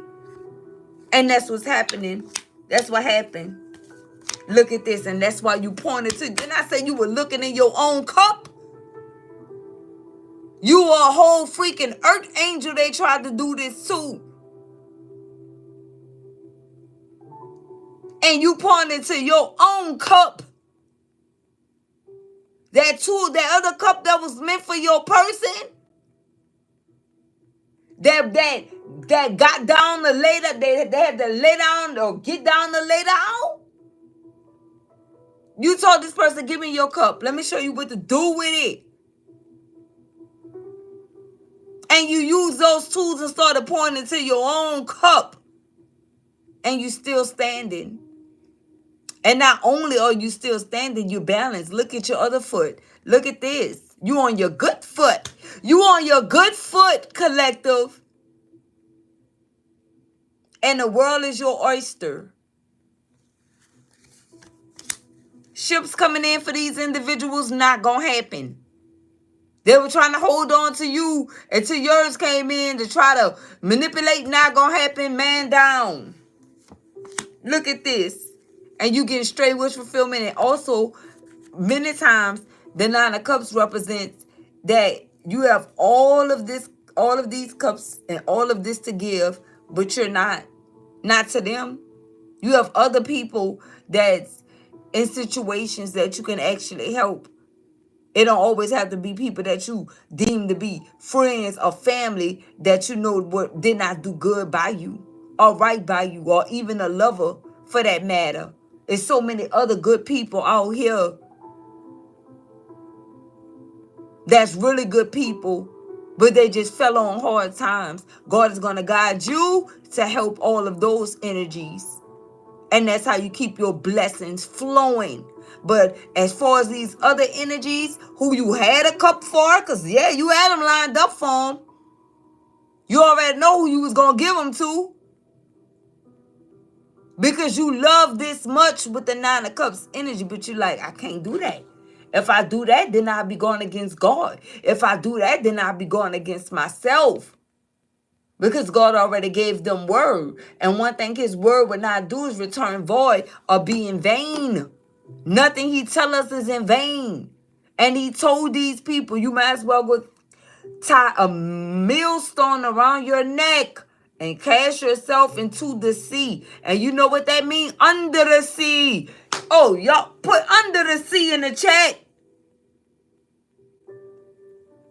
And that's what's happening. That's what happened. Look at this. And that's why you pointed to. Didn't I say you were looking in your own cup? You are a whole freaking earth angel. They tried to do this too. And you pointed to your own cup. That other cup that was meant for your person, that got down to lay down, they had to lay down or get down to lay down. You told this person, give me your cup. Let me show you what to do with it. And you use those tools and started pouring into your own cup. And you still standing. And not only are you still standing, you're balanced. Look at your other foot. Look at this. You on your good foot. You on your good foot, collective. And the world is your oyster. Ships coming in for these individuals, not gonna happen. They were trying to hold on to you until yours came in to try to manipulate. Not gonna happen. Man down. Look at this. And you get straight wish fulfillment. And also, many times, the Nine of Cups represents that you have all of these cups and all of this to give, but you're not to them. You have other people that's in situations that you can actually help. It don't always have to be people that you deem to be friends or family that you know what did not do good by you or right by you, or even a lover for that matter. There's so many other good people out here that's really good people, but they just fell on hard times. God is going to guide you to help all of those energies. And that's how you keep your blessings flowing. But as far as these other energies who you had a cup for, because yeah, you had them lined up for them. You already know who you was going to give them to. Because you love this much with the Nine of Cups energy, but you're like, I can't do that. If I do that, then I'll be going against God. If I do that, then I'll be going against myself. Because God already gave them word. And one thing his word would not do is return void or be in vain. Nothing he tell us is in vain. And he told these people, you might as well go tie a millstone around your neck and cast yourself into the sea. And you know what that means? Under the sea. Oh, y'all put under the sea in the chat.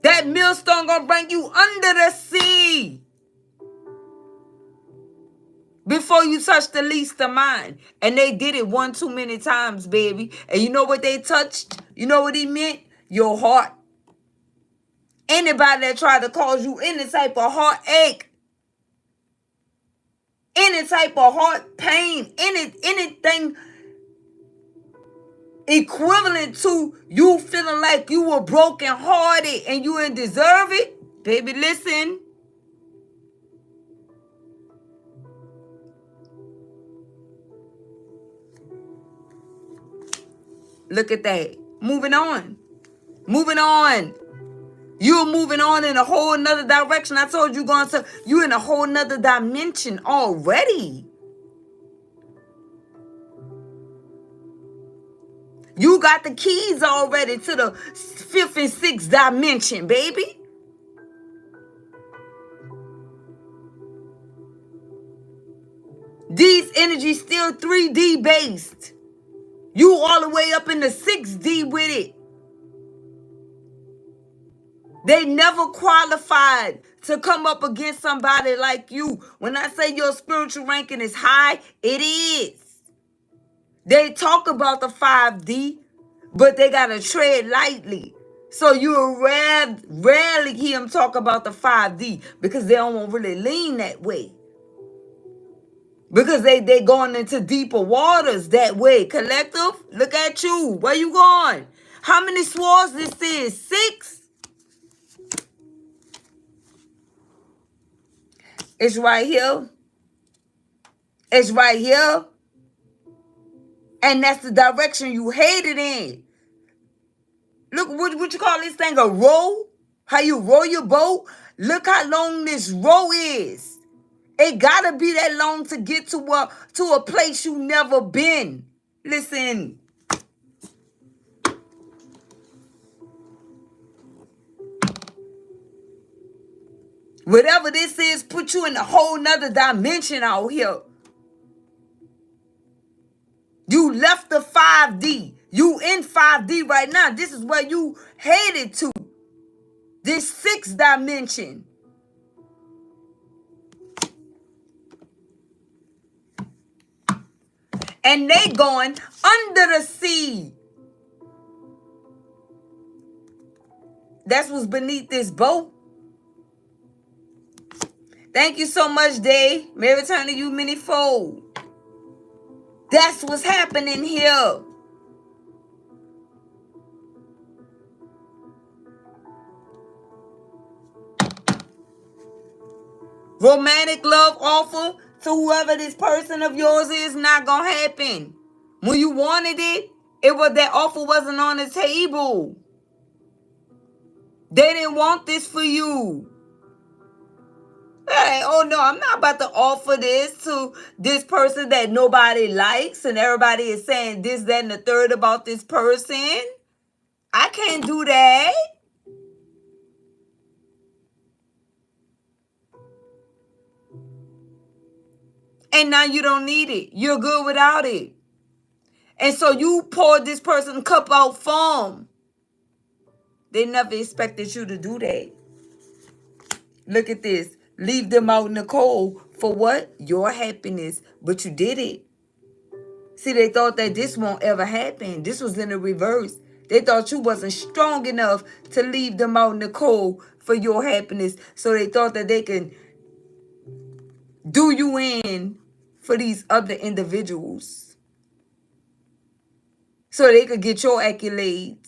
That millstone gonna bring you under the sea. Before you touch the least of mine. And they did it one too many times, baby. And you know what they touched? You know what he meant? Your heart. Anybody that tried to cause you any type of heartache, any type of heart pain, anything equivalent to you feeling like you were broken hearted and you didn't deserve it, baby, listen. Look at that. Moving on. Moving on. You're moving on in a whole nother direction. I told you you're in a whole nother dimension already. You got the keys already to the 5th and 6th dimension, baby. These energies still 3D based. You all the way up in the 6D with it. They never qualified to come up against somebody like you. When I say your spiritual ranking is high, it is. They talk about the 5D, but they got to tread lightly. So you'll rarely hear them talk about the 5D because they don't really lean that way. Because they going into deeper waters that way. Collective, look at you. Where you going? How many swords this is? 6? It's right here. It's right here. And that's the direction you headed in. Look, what you call this thing? A row? How you row your boat? Look how long this row is. It gotta be that long to get to a place you never been. Listen. Whatever this is, put you in a whole nother dimension out here. You left the 5D. You in 5D right right now. This is where you headed to. This 6th dimension. And they going under the sea. That's what's beneath this boat. Thank you so much, Day. May return to you manyfold. That's what's happening here. Romantic love offer to whoever this person of yours is not gonna happen. When you wanted it, that offer wasn't on the table. They didn't want this for you. Hey, oh no, I'm not about to offer this to this person that nobody likes and everybody is saying this, that, and the third about this person. I can't do that. And now you don't need it. You're good without it. And so you poured this person cup out for them. They never expected you to do that. Look at this. Leave them out in the cold for what? Your happiness. But you did it. See, they thought that this won't ever happen. This was in the reverse. They thought you wasn't strong enough to leave them out in the cold for your happiness. So they thought that they can do you in for these other individuals. So they could get your accolades.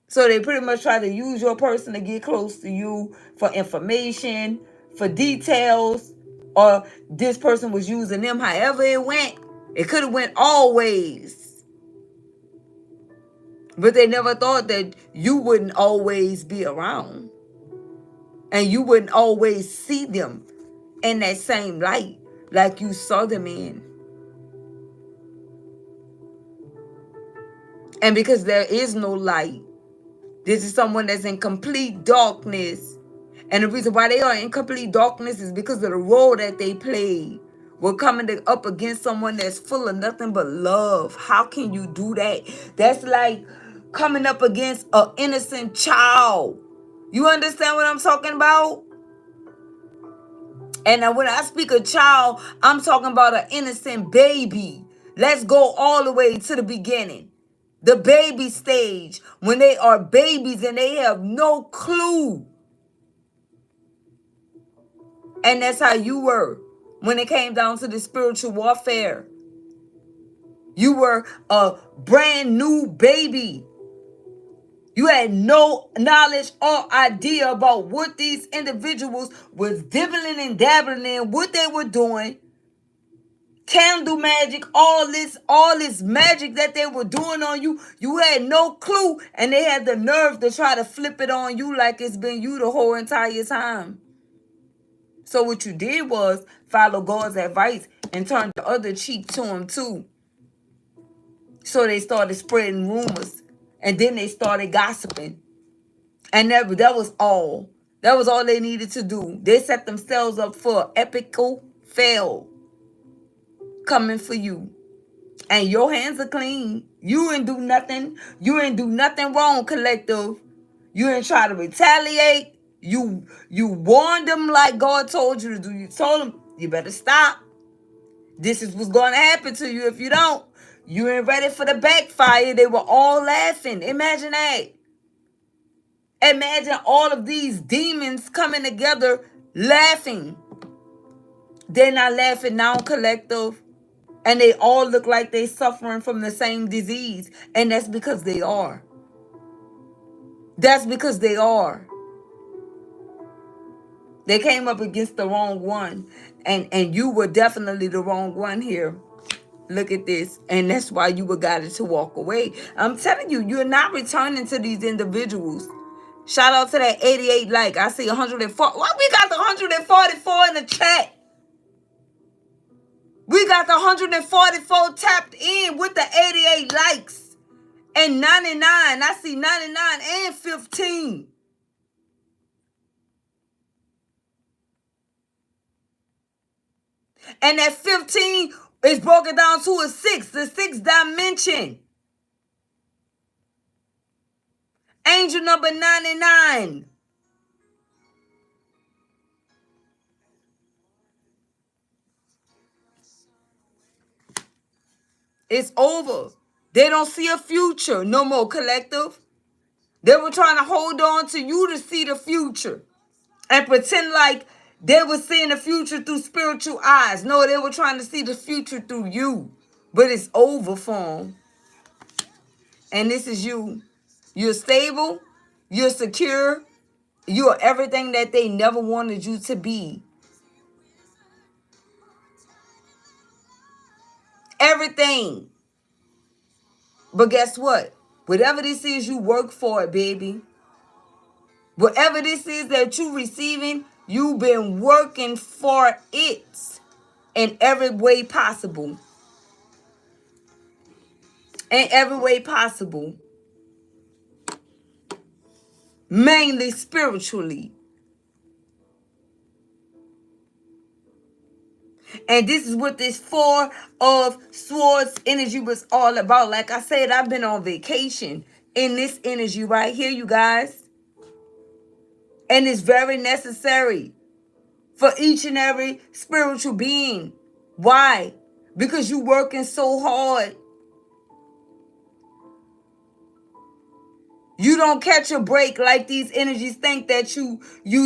So they pretty much try to use your person to get close to you for information, for details, or this person was using them however it went. It could have went all ways. But they never thought that you wouldn't always be around. And you wouldn't always see them in that same light like you saw them in. And because there is no light, this is someone that's in complete darkness. And the reason why they are in complete darkness is because of the role that they played. We're coming up against someone that's full of nothing but love. How can you do that? That's like coming up against an innocent child. You understand what I'm talking about? And when I speak of child, I'm talking about an innocent baby. Let's go all the way to the beginning. The baby stage, when they are babies and they have no clue. And that's how you were when it came down to the spiritual warfare. You were a brand new baby. You had no knowledge or idea about what these individuals was dibbling and dabbling in, what they were doing. Candle magic, all this magic that they were doing on you, you had no clue, and they had the nerve to try to flip it on you like it's been you the whole entire time. So what you did was follow God's advice and turn the other cheek to him too. So they started spreading rumors, and then they started gossiping, and that was all. That was all they needed to do. They set themselves up for an epical fail coming for you. And your hands are clean. You ain't do nothing. You ain't do nothing wrong, collective. You ain't try to retaliate. You warned them like God told you to do. You told them, you better stop. This is what's going to happen to you if you don't. You ain't ready for the backfire. They were all laughing. Imagine that. Imagine all of these demons coming together laughing. They're not laughing now, collective. And they all look like they're suffering from the same disease. And that's because they are. That's because they are. They came up against the wrong one. And you were definitely the wrong one here. Look at this. And that's why you were guided to walk away. I'm telling you, you're not returning to these individuals. Shout out to that 88 like. I see 104. What? We got the 144 in the chat. We got the 144 tapped in with the 88 likes. And 99. I see 99 and 15. And that 15 is broken down to a 6. The 6th dimension. Angel number 99. It's over. They don't see a future no more, collective. They were trying to hold on to you to see the future and pretend like they were seeing the future through spiritual eyes. No, they were trying to see the future through you. But it's over for them. And this is you. You're stable. You're secure. You're everything that they never wanted you to be. Everything. But guess what? Whatever this is, you work for it, baby. Whatever this is that you're receiving, you've been working for it in every way possible. In every way possible. Mainly spiritually. And this is what this Four of Swords energy was all about. Like I said, I've been on vacation in this energy right here, you guys. And it's very necessary for each and every spiritual being. Why? Because you're working so hard. You don't catch a break like these energies think that you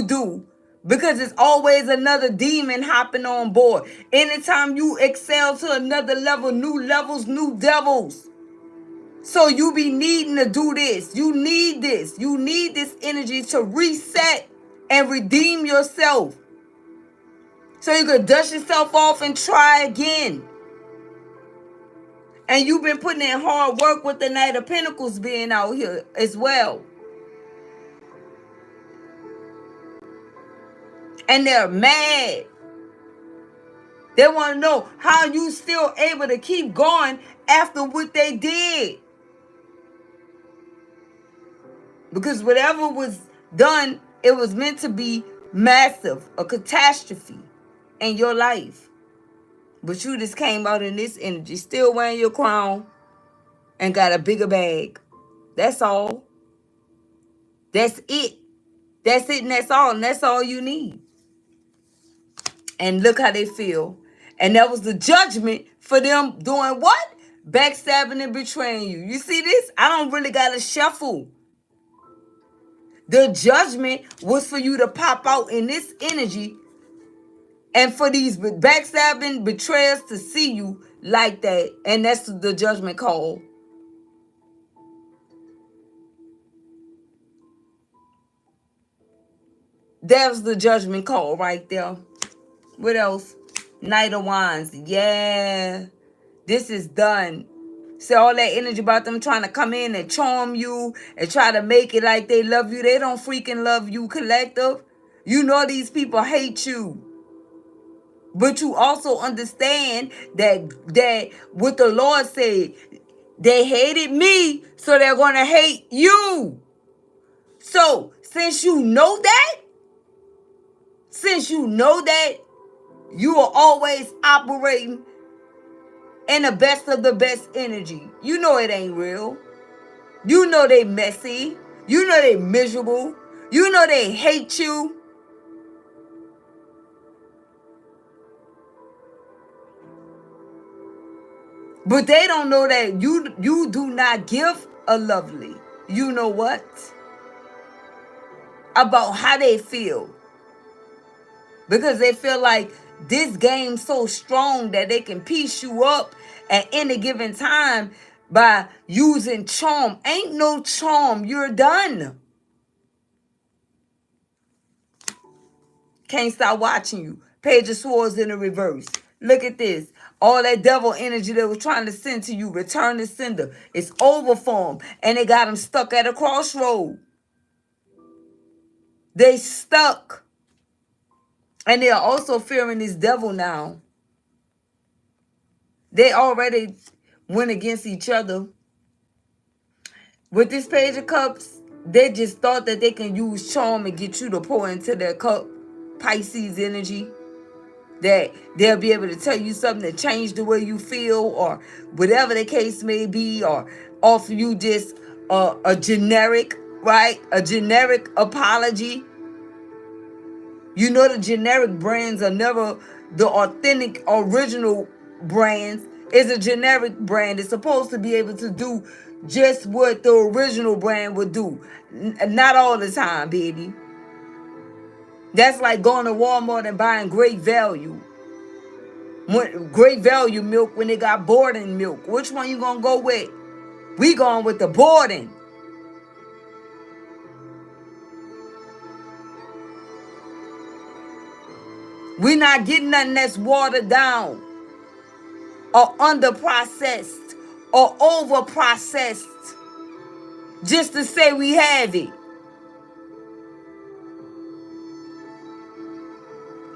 do. Because it's always another demon hopping on board. Anytime you excel to another level, new levels, new devils. So you be needing to do this. You need this. You need this energy to reset and redeem yourself. So you could dust yourself off and try again. And you've been putting in hard work with the Knight of Pentacles being out here as well. And they're mad. They want to know how you still able to keep going after what they did. Because whatever was done, it was meant to be massive, a catastrophe in your life. But you just came out in this energy, still wearing your crown and got a bigger bag. That's all. That's it. That's it and that's all. And that's all you need. And look how they feel. And that was the judgment for them doing what? Backstabbing and betraying you. You see this? I don't really got to shuffle. The judgment was for you to pop out in this energy and for these backstabbing betrayers to see you like that. And that's the judgment call. That's the judgment call right there. What else? Knight of Wands. Yeah. This is done. See all that energy about them trying to come in and charm you and try to make it like they love you. They don't freaking love you, collective. You know these people hate you. But you also understand that what the Lord said, they hated me, so they're going to hate you. So, since you know that, you are always operating in the best of the best energy. You know it ain't real. You know they messy. You know they miserable. You know they hate you. But they don't know that you do not give a lovely. You know what? About how they feel. Because they feel like this game's so strong that they can piece you up at any given time by using charm. Ain't no charm. You're done. Can't stop watching you. Page of Swords in the reverse. Look at this. All that devil energy they were trying to send to you, return the sender. It's over for them. And they got them stuck at a crossroad. They stuck. And they are also fearing this devil now. They already went against each other. With this Page of Cups, they just thought that they can use charm and get you to pour into their cup. Pisces energy. That they'll be able to tell you something to change the way you feel or whatever the case may be, or offer you just a generic right? A generic apology. You know the generic brands are never the authentic, original brands. It's a generic brand. It's supposed to be able to do just what the original brand would do. Not all the time, baby. That's like going to Walmart and buying Great Value. Great Value milk when they got Borden milk. Which one you gonna go with? We going with the Borden. We not getting nothing that's watered down or under processed or over processed just to say we have it.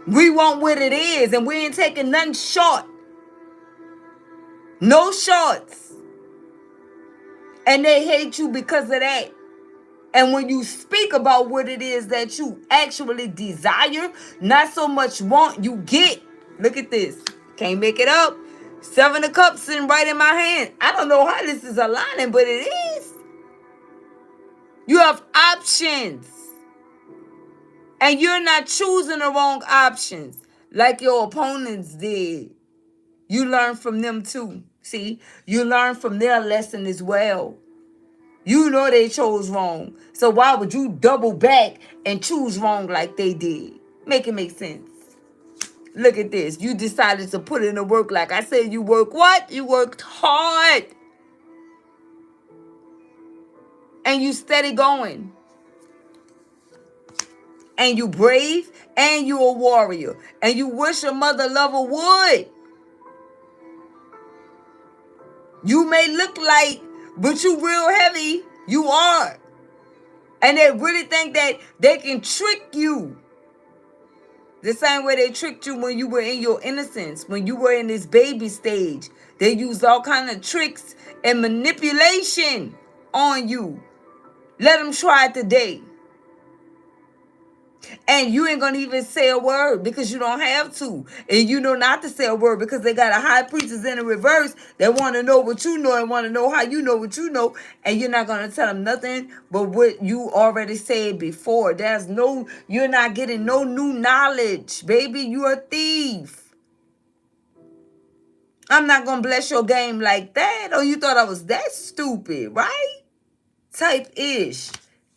We want what it is, and we ain't taking nothing short. No shorts. And they hate you because of that. And when you speak about what it is that you actually desire, not so much want, you get. Look at this. Can't make it up. 7 of Cups sitting right in my hand. I don't know how this is aligning, but it is. You have options. And you're not choosing the wrong options like your opponents did. You learn from them too. See, you learn from their lesson as well. You know they chose wrong. So why would you double back and choose wrong like they did? Make it make sense. Look at this. You decided to put in the work. Like I said, you work what? You worked hard. And you steady going. And you brave. And you a warrior. And you wish your mother lover would. You may look like, but you real heavy. You are. And they really think that they can trick you. The same way they tricked you when you were in your innocence, when you were in this baby stage. They used all kind of tricks and manipulation on you. Let them try it today. And you ain't going to even say a word because you don't have to. And you know not to say a word because they got a high priestess in the reverse that want to know what you know and want to know how you know what you know. And you're not going to tell them nothing but what you already said before. You're not getting no new knowledge, baby. You're a thief. I'm not going to bless your game like that. Oh, you thought I was that stupid, right? Type ish.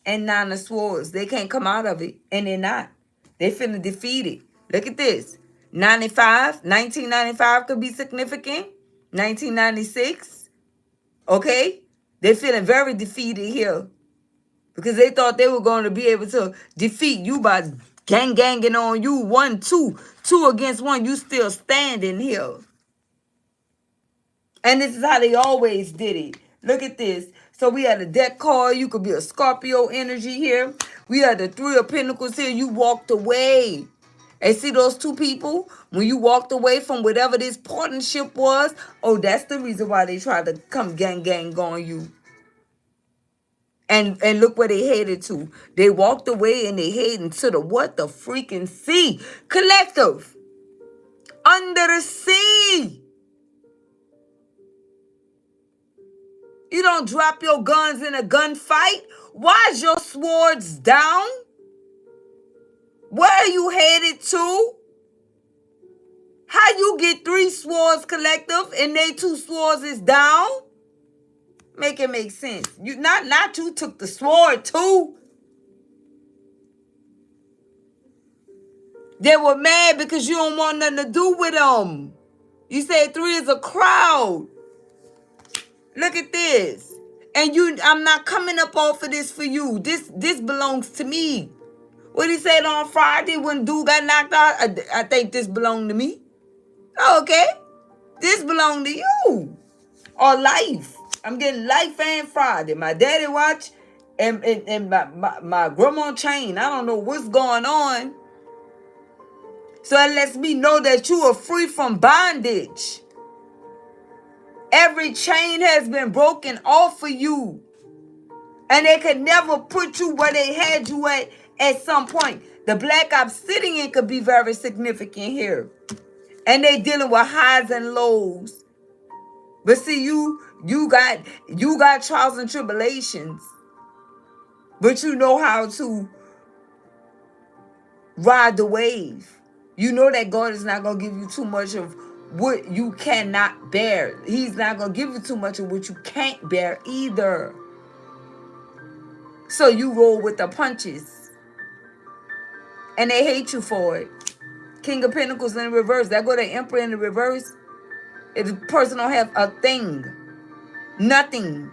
And 9 of Swords. They can't come out of it. And they're not. They finna defeat it. Look at this. 1995 could be significant. 1996. Okay? They're feeling very defeated here. Because they thought they were going to be able to defeat you by ganging on you. 1, 2. 2 against 1. You still standing here. And this is how they always did it. Look at this. So we had a deck card. You could be a Scorpio energy here. We had the 3 of Pentacles here. You walked away. And see those 2 people? When you walked away from whatever this partnership was, oh, that's the reason why they tried to come gang on you. And look where they headed to. They walked away and they heading to the what? The freaking sea. Collective. Under the sea. You don't drop your guns in a gunfight. Why is your swords down? Where are you headed to? How you get 3 swords collective and they 2 swords is down? Make it make sense. You not you took the sword too. They were mad because you don't want nothing to do with them. You said 3 is a crowd. Look at this. And I'm not coming up off of this for you. This belongs to me. What he said on Friday when dude got knocked out, I think this belonged to me. Okay. This belonged to you. Or life. I'm getting life and Friday. My daddy watch and my grandma chain. I don't know what's going on. So it lets me know that you are free from bondage. Every chain has been broken off of you. And they could never put you where they had you at some point. The Black Obsidian could be very significant here. And they dealing with highs and lows. But see, you got trials and tribulations. But you know how to ride the wave. You know that God is not going to give you too much of what you cannot bear. He's not going to give you too much of what you can't bear either. So you roll with the punches. And they hate you for it. King of Pentacles in the reverse. That go to Emperor in the reverse. If the person don't have a thing. Nothing.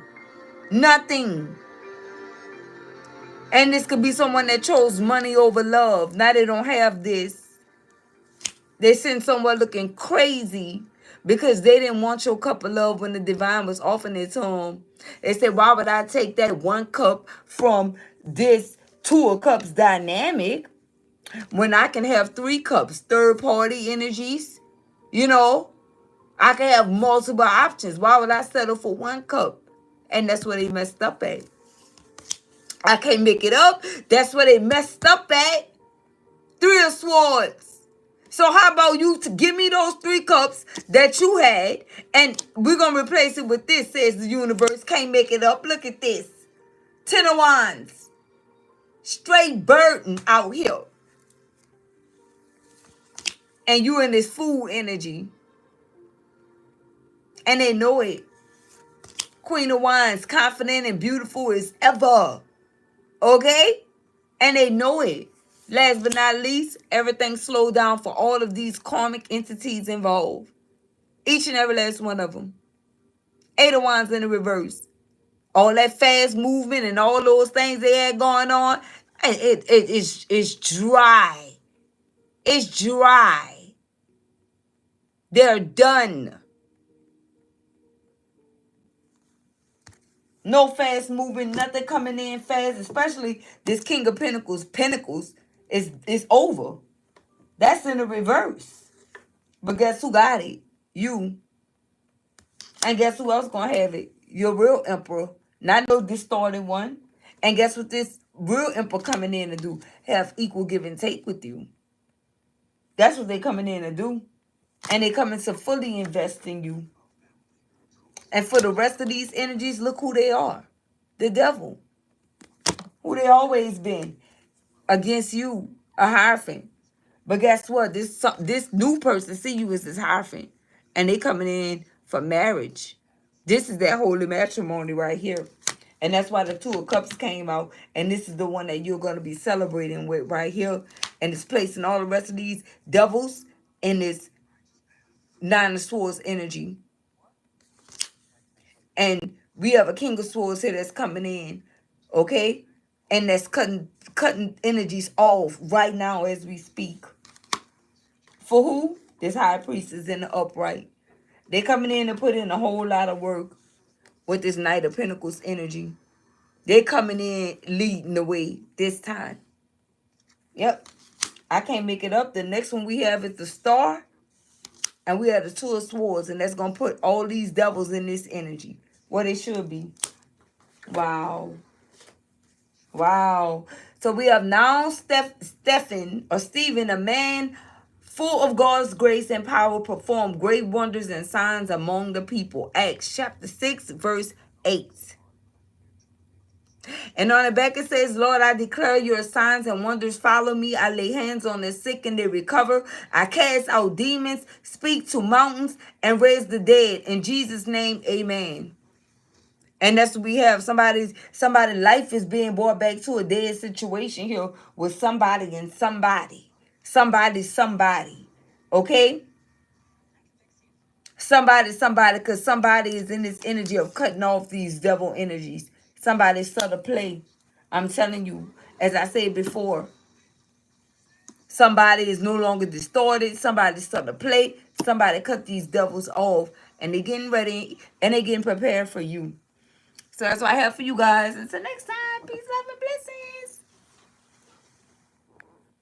Nothing. And this could be someone that chose money over love. Now they don't have this. They sent someone looking crazy because they didn't want your cup of love when the divine was offering it to them. They said, why would I take that one cup from this two of cups dynamic when I can have three cups, third party energies? You know, I can have multiple options. Why would I settle for one cup? And that's where they messed up at. I can't make it up. That's where they messed up at. Three of Swords. So how about you to give me those three cups that you had, and we're going to replace it with this, says the universe. Can't make it up. Look at this. Ten of Wands. Straight burden out here. And you in this fool energy. And they know it. Queen of Wands, confident and beautiful as ever. Okay? And they know it. Last but not least, everything slowed down for all of these karmic entities involved. Each and every last one of them. Eight of Wands in the reverse. All that fast movement and all those things they had going on, it's dry. It's dry. They're done. No fast moving, nothing coming in fast, especially this King of Pentacles. Pentacles is over. That's in the reverse. But guess who got it? You. And guess who else gonna have it? Your real emperor. Not no distorted one. And guess what this real emperor coming in to do? Have equal give and take with you. That's what they coming in to do. And they coming to fully invest in you. And for the rest of these energies, look who they are. The devil. Who they always been. Against you. A Hierophant. But guess what? This new person see you as this Hierophant. And they coming in for marriage. This is that holy matrimony right here. And that's why the Two of Cups came out. And this is the one that you're going to be celebrating with right here. And it's placing all the rest of these devils in this Nine of Swords energy. And we have a King of Swords here that's coming in. Okay? And that's cutting energies off right now as we speak. For who? This High Priestess in the upright. They coming in and put in a whole lot of work with this Knight of Pentacles energy. They coming in leading the way this time. Yep. I can't make it up. The next one we have is the Star. And we have the Two of Swords. And that's going to put all these devils in this energy. What it should be. Wow. Wow. So we have now Stephen, a man full of God's grace and power, performed great wonders and signs among the people. Acts chapter 6, verse 8. And on the back it says, Lord, I declare your signs and wonders follow me. I lay hands on the sick and they recover. I cast out demons, speak to mountains, and raise the dead. In Jesus' name, amen. And that's what we have. Somebody's life is being brought back to a dead situation here with somebody and somebody. Somebody. Okay? Somebody, because somebody is in this energy of cutting off these devil energies. Somebody start to play. I'm telling you, as I said before, somebody is no longer distorted. Somebody start to play. Somebody cut these devils off. And they're getting ready and they're getting prepared for you. So that's what I have for you guys. Until next time, peace, love, and